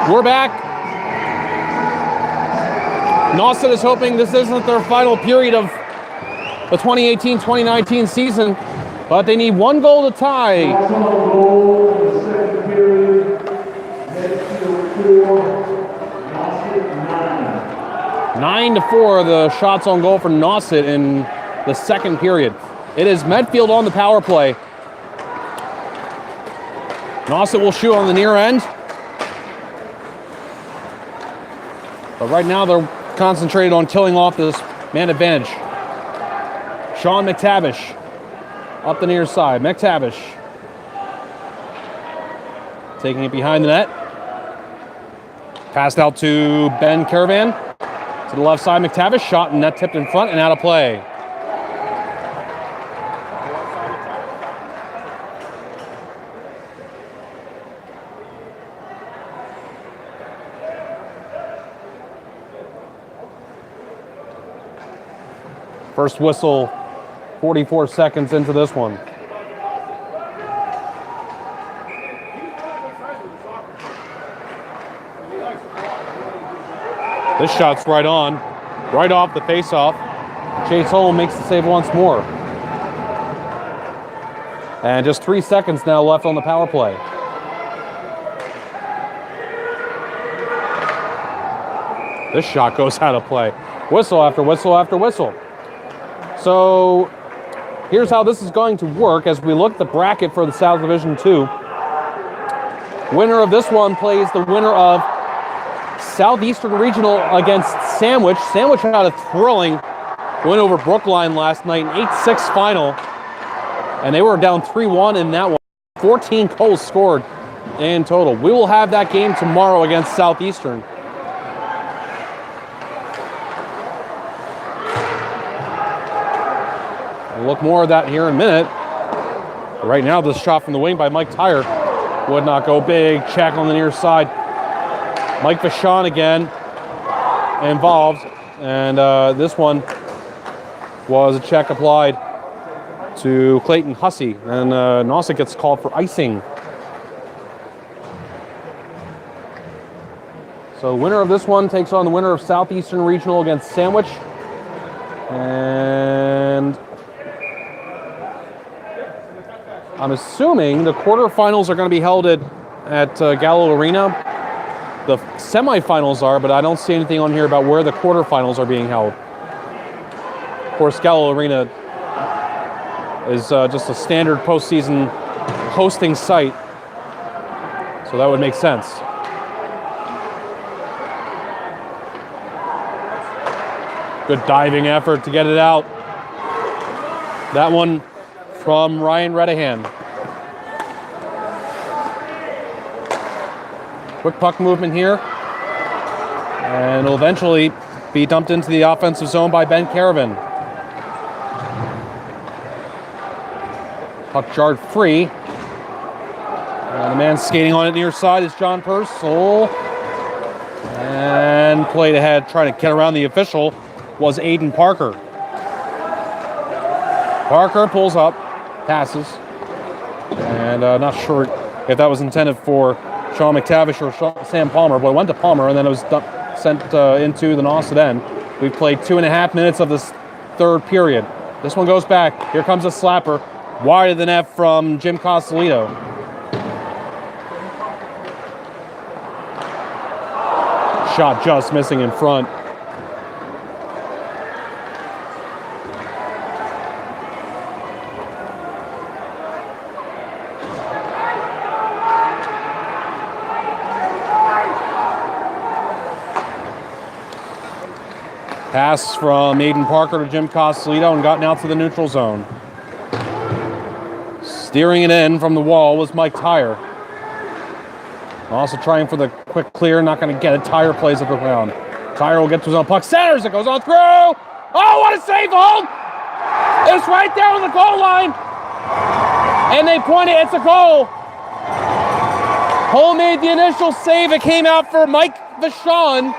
We're back. Nauset is hoping this isn't their final period of the 2018-2019 season, but they need one goal to tie. Final goal in the second period. Medfield 4, Nauset 9. 9-4 the shots on goal for Nauset in the second period. It is Medfield on the power play. Nauset will shoot on the near end. But right now they're concentrated on killing off this man advantage. Sean McTavish up the near side. McTavish taking it behind the net. Passed out to Ben Caravan. To the left side, McTavish shot and net tipped in front and out of play. First whistle, 44 seconds into this one. This shot's right on, right off the face-off. Chase Holm makes the save once more. And just 3 seconds now left on the power play. This shot goes out of play. Whistle after whistle after whistle. So here's how this is going to work as we look at the bracket for the South Division 2. Winner of this one plays the winner of Southeastern Regional against Sandwich. Sandwich had a thrilling win over Brookline last night, an 8-6 final. And they were down 3-1 in that one. 14 goals scored in total. We will have that game tomorrow against Southeastern. We'll look more of that here in a minute. Right now, this shot from the wing by Mike Tyre would not go. Big check on the near side. Mike Vachon again involved, and this one was a check applied to Clayton Hussey, and Nauset gets called for icing. So winner of this one takes on the winner of Southeastern Regional against Sandwich, and I'm assuming the quarterfinals are going to be held at Gallo Arena. The semifinals are, but I don't see anything on here about where the quarterfinals are being held. Of course, Gallo Arena is just a standard postseason hosting site, so that would make sense. Good diving effort to get it out. That one from Ryan Redahan. Quick puck movement here. And it'll eventually be dumped into the offensive zone by Ben Caravan. Puck jarred free. And the man skating on it near side is John Purcell. And played ahead, trying to get around the official, was Aiden Parker. Parker pulls up, passes. And not sure if that was intended for Sean McTavish or Sam Palmer, but it went to Palmer, and then it was sent into the Nauset end. We've played 2.5 minutes of this third period. This one goes back. Here comes a slapper. Wide of the net from Jim Costellito. Shot just missing in front. Pass from Aiden Parker to Jim Costellito and gotten out to the neutral zone. Steering it in from the wall was Mike Tyre. Also trying for the quick clear, not going to get it. Tyre plays it around. Tyre will get to his own puck. Centers, it goes on through. Oh, what a save, Holm! It's right there on the goal line. And they point it, it's a goal. Holm made the initial save. It came out for Mike Vachon.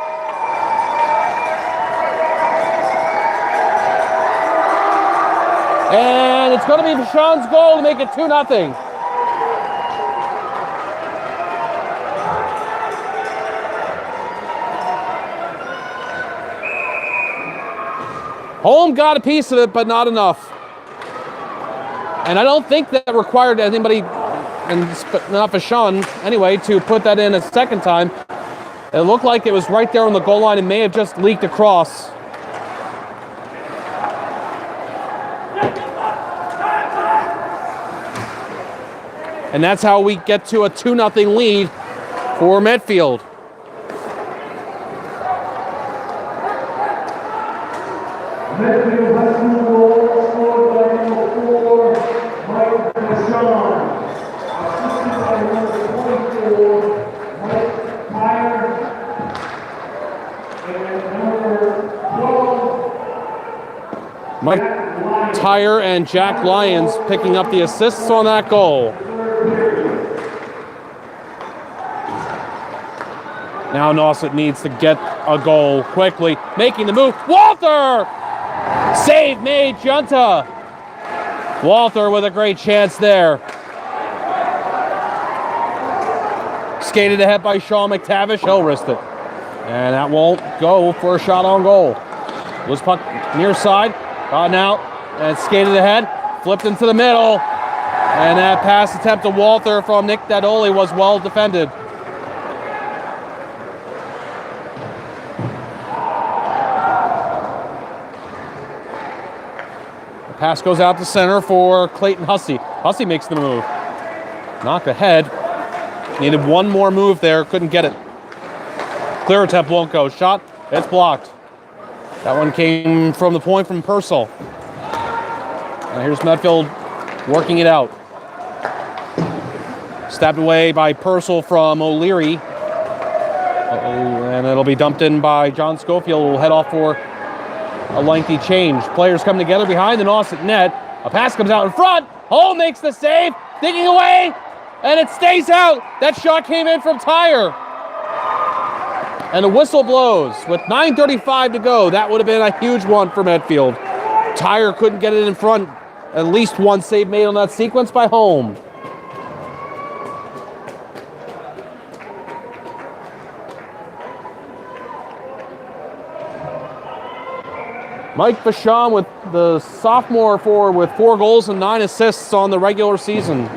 And it's going to be Vachon's goal to make it 2-0. Holm got a piece of it, but not enough. And I don't think that required anybody, and not Vachon anyway, to put that in a second time. It looked like it was right there on the goal line and may have just leaked across. And that's how we get to a 2-0 lead for Medfield. Medfield High School goal scored by number 4, Mike Vachon. Assisted by number 24, Mike Tyre. And number 12, Mike Tyre and Jack Lyons picking up the assists on that goal. Now Nauset needs to get a goal quickly. Making the move. Walter! Save made, Junta. Walter with a great chance there. Skated ahead by Sean McTavish. He'll wrist it. And that won't go for a shot on goal. Was puck near side. Gotten out. And skated ahead. Flipped into the middle. And that pass attempt to Walter from Nick Dadoli was well defended. Pass goes out to center for Clayton Hussey. Hussey makes the move. Knocked ahead. Needed one more move there. Couldn't get it. Clear attempt won't go. Shot. It's blocked. That one came from the point from Purcell. And here's Medfield working it out. Stabbed away by Purcell from O'Leary. And it'll be dumped in by John Schofield. Will head off for a lengthy change. Players come together behind the Nauset net. A pass comes out in front. Holm makes the save. Digging away. And it stays out. That shot came in from Tyre. And the whistle blows with 9:35 to go. That would have been a huge one for Medfield. Tyre couldn't get it in front. At least one save made on that sequence by Holm. Mike Vachon, with the sophomore forward, with 4 goals and 9 assists on the regular season.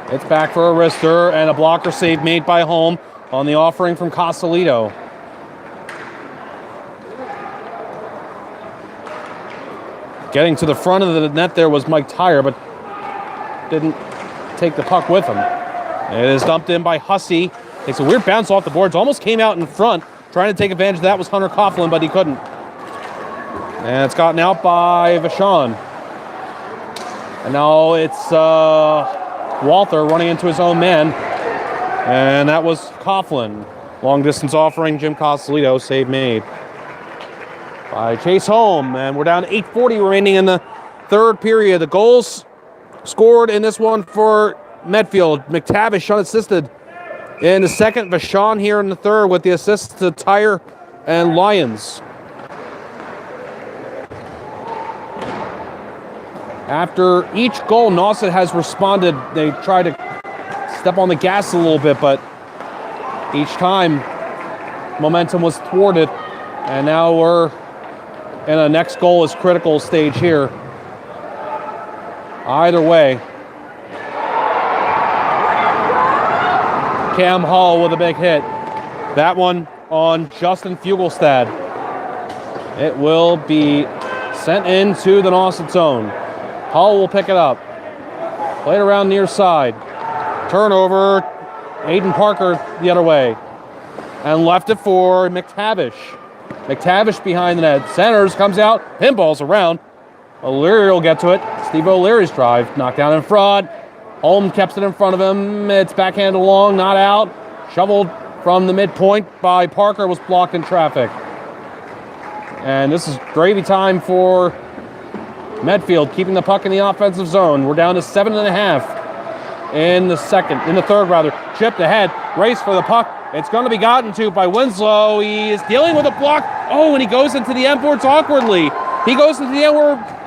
It's back for a wrister and a blocker save made by Holm on the offering from Casalito. Getting to the front of the net there was Mike Tyre, but didn't take the puck with him. It is dumped in by Hussey. Takes a weird bounce off the boards. Almost came out in front. Trying to take advantage of that was Hunter Coughlin, but he couldn't. And it's gotten out by Vachon. And now it's Walter running into his own man. And that was Coughlin. Long distance offering, Jim Casalito, save made by Chase Holm. And we're down to 8:40 remaining in the third period. The goals scored in this one for Medfield. McTavish unassisted in the second. Vachon here in the third with the assists to Tyre and Lyons. After each goal, Nauset has responded. They tried to step on the gas a little bit, but each time momentum was thwarted. And now we're in a next goal is critical stage here. Either way. Cam Hall with a big hit. That one on Justin Fugelstad. It will be sent into the Nauset zone. Hall will pick it up. Played around near side. Turnover. Aiden Parker the other way. And left it for McTavish. McTavish behind the net. Centers, comes out, pinballs around. O'Leary will get to it. Steve O'Leary's drive. Knocked down in front. Holm kept it in front of him. It's backhanded along, not out. Shoveled from the midpoint by Parker, was blocked in traffic. And this is gravy time for Medfield, keeping the puck in the offensive zone. We're down to 7.5 in the third. Chipped ahead, race for the puck. It's going to be gotten to by Winslow. He is dealing with a block. Oh, and he goes into the end boards awkwardly. He goes into the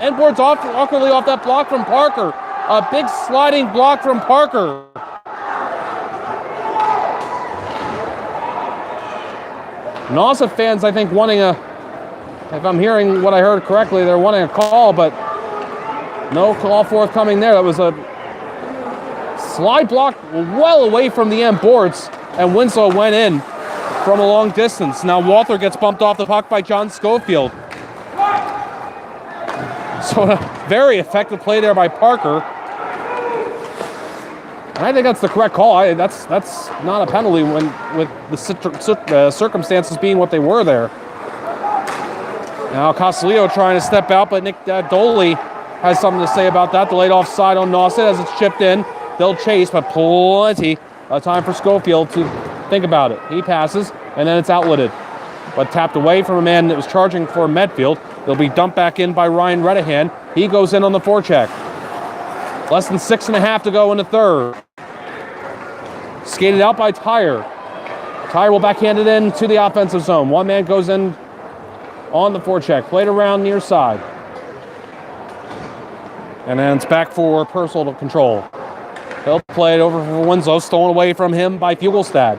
end boards awkwardly off that block from Parker. A big sliding block from Parker. Nauset fans, I think, wanting if I'm hearing what I heard correctly, they're wanting a call, but no call forthcoming there. That was a slide block well away from the end boards, and Winslow went in from a long distance. Now Walther gets bumped off the puck by John Schofield. So a very effective play there by Parker. And I think that's the correct call. That's not a penalty with the circumstances being what they were there. Now Cosolito trying to step out, but Nick Doley has something to say about that. Delayed offside on Nauset as it's chipped in. They'll chase, but plenty of time for Schofield to think about it. He passes, and then it's outletted. But tapped away from a man that was charging for Medfield. They'll be dumped back in by Ryan Redahan. He goes in on the forecheck. Less than 6.5 to go in the third. Skated out by Tyre. Tyre will backhand it in to the offensive zone. One man goes in on the forecheck. Played around near side. And then it's back for personal control. He'll play it over for Winslow. Stolen away from him by Fugelstad.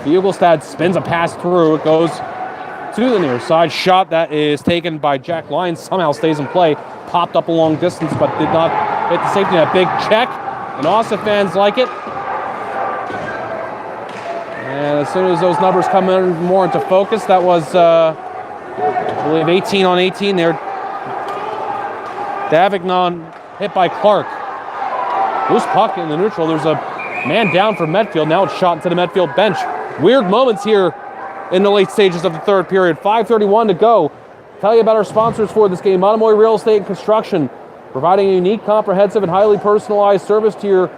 Fugelstad spins a pass through. It goes to the near side. Shot that is taken by Jack Lyons. Somehow stays in play. Popped up a long distance, but did not hit the safety net. Big check. And Nauset fans like it. And as soon as those numbers come in more into focus, that was, I believe, 18 on 18 there. Davignon hit by Clark. Loose puck in the neutral. There's a man down for Medfield. Now it's shot into the Medfield bench. Weird moments here in the late stages of the third period. 5:31 to go. Tell you about our sponsors for this game. Monomoy Real Estate and Construction, providing a unique, comprehensive, and highly personalized service to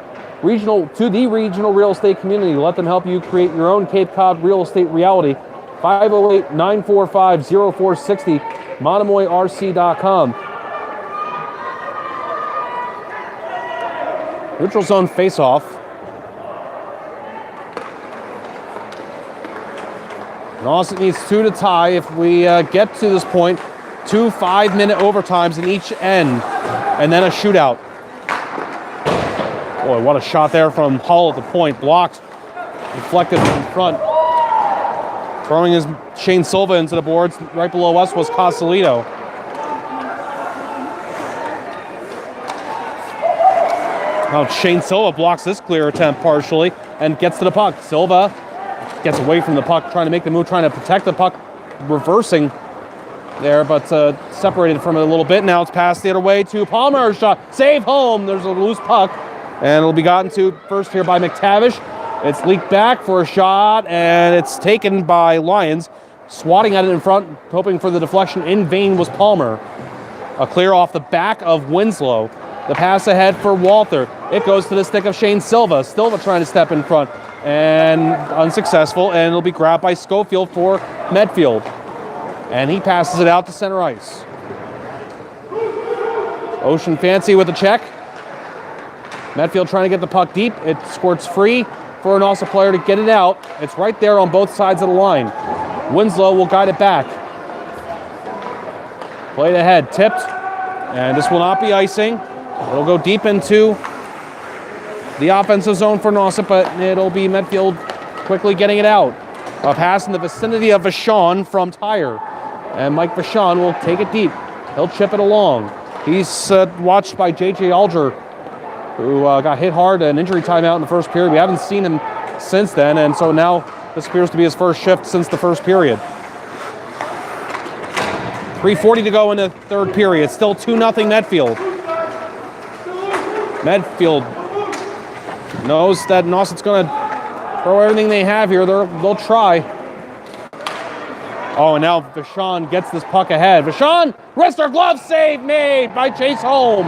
the regional real estate community. Let them help you create your own Cape Cod real estate reality. 508-945-0460, monomoyrc.com. Neutral zone face-off. Nauset needs 2 to tie. If we get to this point, 2 5-minute overtimes in each end, and then a shootout. Boy, what a shot there from Hull at the point. Blocked, deflected in front. Throwing his Shane Silva into the boards. Right below us was Cosolito. Now Shane Silva blocks this clear attempt partially and gets to the puck. Silva gets away from the puck, trying to make the move, trying to protect the puck, reversing there, but separated from it a little bit. Now it's passed the other way to Palmer. Shot, save home. There's a loose puck, and it'll be gotten to first here by McTavish. It's leaked back for a shot, and it's taken by Lyons. Swatting at it in front, hoping for the deflection. In vain was Palmer. A clear off the back of Winslow. The pass ahead for Walther. It goes to the stick of Shane Silva. Silva trying to step in front, and unsuccessful, and it'll be grabbed by Schofield for Medfield. And he passes it out to center ice. Ocean Fancy with the check. Medfield trying to get the puck deep. It squirts free for an Nauset player to get it out. It's right there on both sides of the line. Winslow will guide it back. Played ahead, tipped, and this will not be icing. It'll go deep into the offensive zone for Nauset, but it'll be Medfield quickly getting it out. A pass in the vicinity of Vachon from Tyre. And Mike Vachon will take it deep. He'll chip it along. He's watched by J.J. Alger, who got hit hard, an injury timeout in the first period. We haven't seen him since then, and so now this appears to be his first shift since the first period. 3:40 to go in the third period. Still 2-0 Medfield. Medfield knows that Nauset's going to throw everything they have here. They'll try. Oh, and now Vachon gets this puck ahead. Vachon, wrist or glove save made by Chase Holm.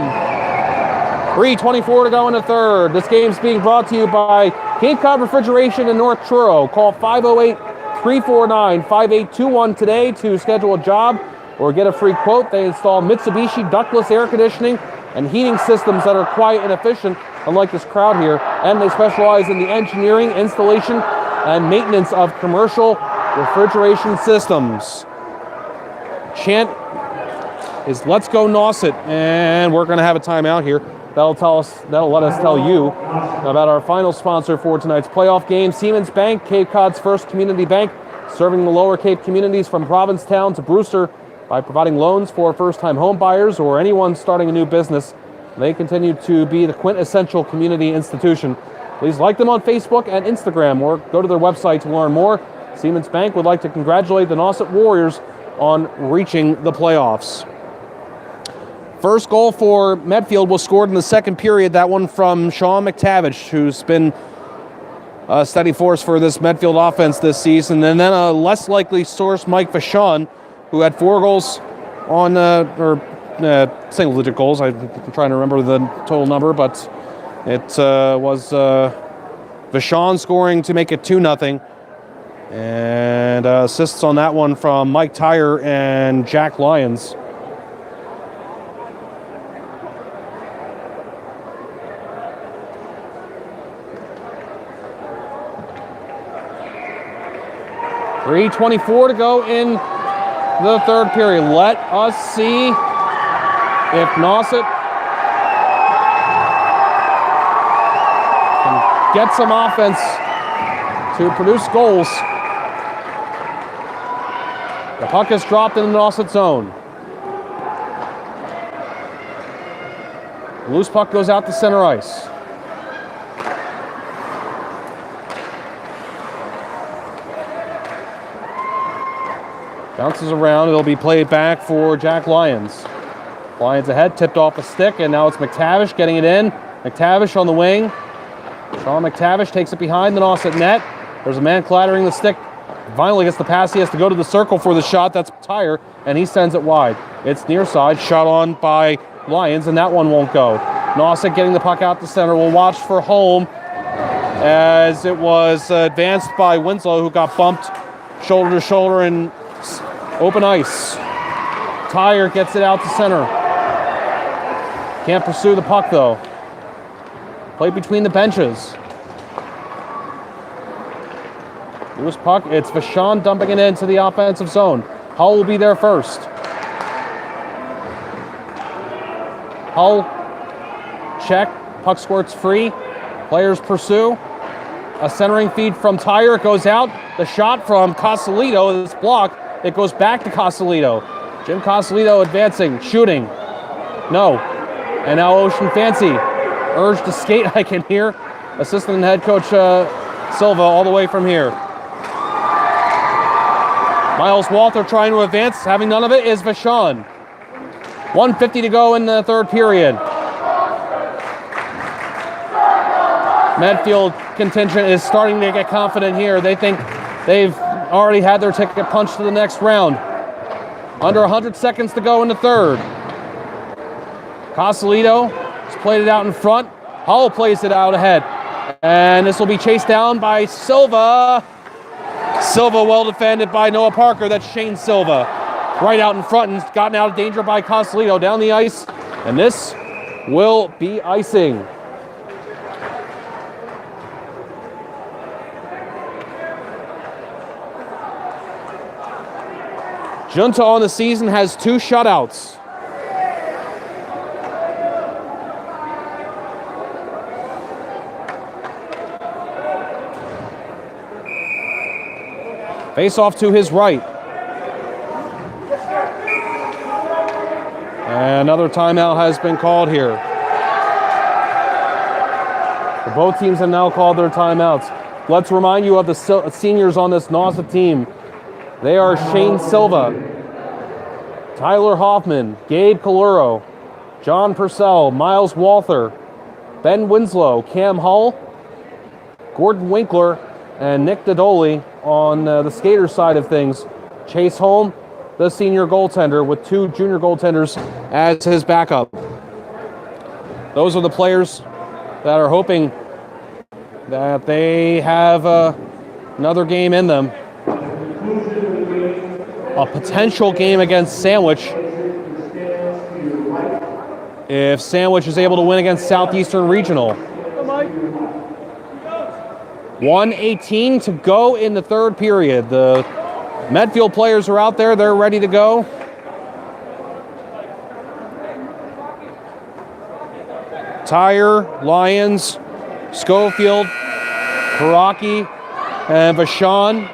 3:24 to go in the third. This game's being brought to you by Cape Cod Refrigeration in North Truro. Call 508-349-5821 today to schedule a job or get a free quote. They install Mitsubishi ductless air conditioning and heating systems that are quiet and efficient, unlike this crowd here. And they specialize in the engineering, installation, and maintenance of commercial refrigeration systems. Chant is Let's Go Nauset, and we're going to have a timeout here. That'll let us tell you about our final sponsor for tonight's playoff game, Siemens Bank, Cape Cod's first community bank, serving the Lower Cape communities from Provincetown to Brewster by providing loans for first-time home buyers or anyone starting a new business. They continue to be the quintessential community institution. Please like them on Facebook and Instagram or go to their website to learn more. Siemens Bank would like to congratulate the Nauset Warriors on reaching the playoffs. First goal for Medfield was scored in the second period, that one from Sean McTavish, who's been a steady force for this Medfield offense this season. And then a less likely source, Mike Vachon, who had 4 goals on, single-digit goals. I'm trying to remember the total number, but it was Vachon scoring to make it 2-0. And assists on that one from Mike Tyre and Jack Lyons. .3:24 to go in the third period. Let us see if Nauset can get some offense to produce goals. The puck is dropped in the Nauset zone. Loose puck goes out to center ice. Bounces around. It'll be played back for Jack Lyons. Lyons ahead, tipped off a stick, and now it's McTavish getting it in. McTavish on the wing. Sean McTavish takes it behind the Nauset net. There's a man clattering the stick. Finally gets the pass. He has to go to the circle for the shot. That's Tyre, and he sends it wide. It's near side, shot on by Lyons, and that one won't go. Nauset getting the puck out to center. We'll watch for home as it was advanced by Winslow, who got bumped shoulder to shoulder in open ice. Tyre gets it out to center. Can't pursue the puck, though. Play between the benches. Loose puck. It's Vachon dumping it into the offensive zone. Hull will be there first. Hull, check. Puck squirts free. Players pursue. A centering feed from Tyre. It goes out. The shot from Cosolito is blocked. It goes back to Cosolito. Jim Cosolito advancing, shooting. No. And now Ocean Fancy urged to skate, I can hear. Assistant head coach Silva all the way from here. Miles Walther trying to advance. Having none of it is Vachon. 1:50 to go in the third period. Medfield contingent is starting to get confident here. They think they've already had their ticket punched to the next round. Under 100 seconds to go in the third. Cosolito has played it out in front. Hull plays it out ahead. And this will be chased down by Silva. Silva well defended by Noah Parker. That's Shane Silva. Right out in front and gotten out of danger by Cosolito down the ice. And this will be icing. Junta on the season has 2 shutouts. Face off to his right. And another timeout has been called here. Both teams have now called their timeouts. Let's remind you of the seniors on this Nauset team. They are Shane Silva, Tyler Hoffman, Gabe Caluro, John Purcell, Miles Walther, Ben Winslow, Cam Hull, Gordon Winkler, and Nick Dodoli on the skater side of things. Chase Holm, the senior goaltender, with 2 junior goaltenders as his backup. Those are the players that are hoping that they have another game in them. A potential game against Sandwich. If Sandwich is able to win against Southeastern Regional. 1:18 to go in the third period. The Medfield players are out there. They're ready to go. Tyre, Lyons, Schofield, Karaki, and Vachon.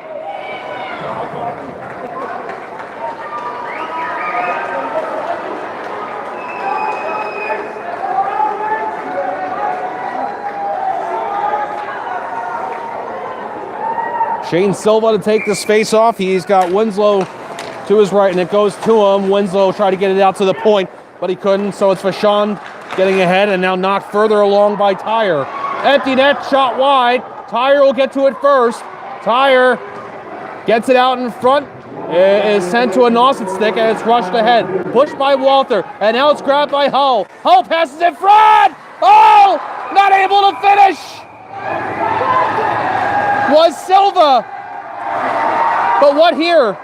Shane Silva to take this face off. He's got Winslow to his right, and it goes to him. Winslow tried to get it out to the point, but he couldn't, so it's Vachon getting ahead and now knocked further along by Tyre. Empty net, shot wide. Tyre will get to it first. Tyre gets it out in front. It is sent to a Nauset stick, and it's rushed ahead. Pushed by Walther, and now it's grabbed by Hull. Hull passes in front! Oh! Not able to finish! Was Silva. But what here?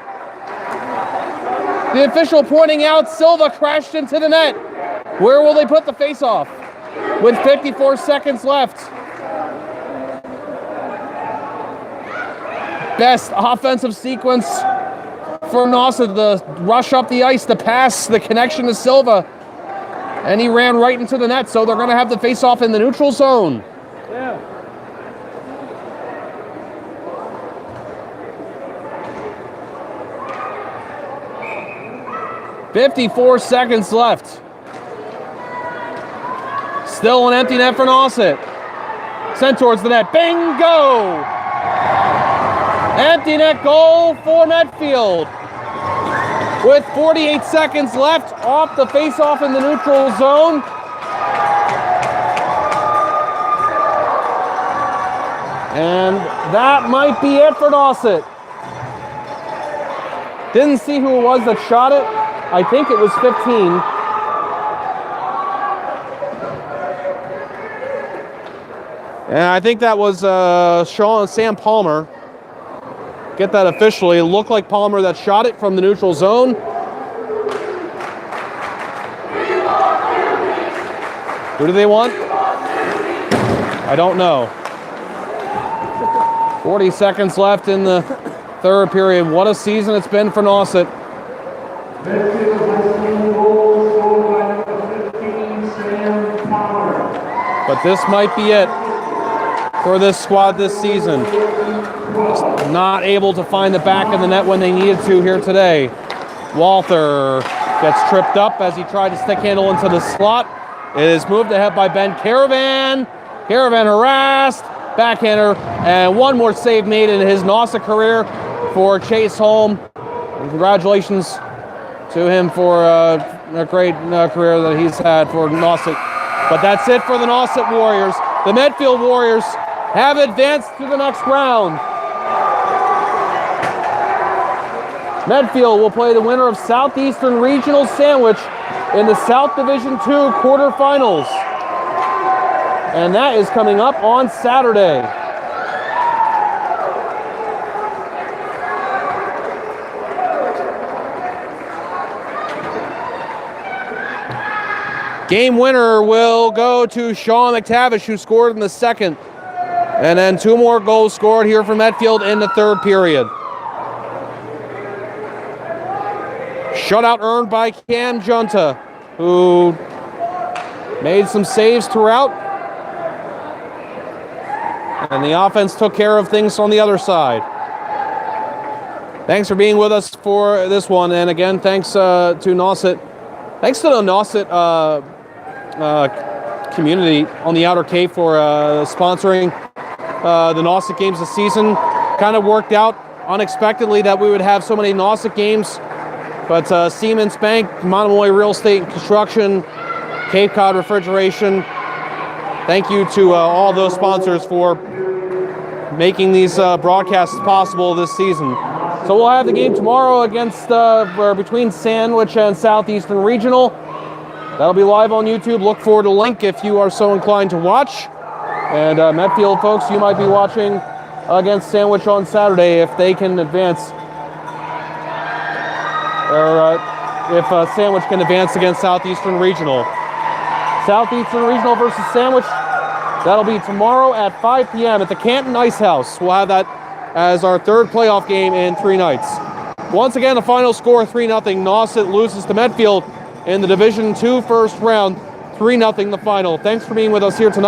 The official pointing out Silva crashed into the net. Where will they put the face-off? With 54 seconds left. Best offensive sequence for Nauset. The rush up the ice, the pass, the connection to Silva. And he ran right into the net, so they're going to have the face-off in the neutral zone. Yeah. 54 seconds left. Still an empty net for Nauset. Sent towards the net. Bingo! Empty net goal for Medfield. With 48 seconds left, off the face-off in the neutral zone. And that might be it for Nauset. Didn't see who it was that shot it. I think it was 15. And I think that was Sam Palmer. Get that officially. It looked like Palmer that shot it from the neutral zone. Who do they want? I don't know. 40 seconds left in the third period. What a season it's been for Nauset. But this might be it for this squad this season. Just not able to find the back of the net when they needed to here today. Walther gets tripped up as he tried to stick handle into the slot. It is moved ahead by Ben Caravan. Caravan harassed, backhander, and one more save made in his Nauset career for Chase Holm. And congratulations to him for a great career that he's had for Nauset. But that's it for the Nauset Warriors. The Medfield Warriors have advanced to the next round. Medfield will play the winner of Southeastern Regional Sandwich in the South Division II quarterfinals. And that is coming up on Saturday. Game winner will go to Sean McTavish, who scored in the second. And then two more goals scored here for Medfield in the third period. Shutout earned by Cam Junta, who made some saves throughout. And the offense took care of things on the other side. Thanks for being with us for this one. And again, thanks to Nauset. Thanks to the Nauset community on the Outer Cape for sponsoring the Nauset games this season. Kind of worked out unexpectedly that we would have so many Nauset games. But Siemens Bank, Monomoy Real Estate and Construction, Cape Cod Refrigeration, thank you to all those sponsors for making these broadcasts possible this season. So we'll have the game tomorrow against between Sandwich and Southeastern Regional. That'll be live on YouTube. Look forward to the link if you are so inclined to watch. And Medfield folks, you might be watching against Sandwich on Saturday if they can advance. Or if Sandwich can advance against Southeastern Regional. Southeastern Regional versus Sandwich, that'll be tomorrow at 5 p.m. at the Canton Ice House. We'll have that as our third playoff game in 3 nights. Once again, the final score 3-0. Nauset loses to Medfield in the Division II first round, 3-0 the final. Thanks for being with us here tonight.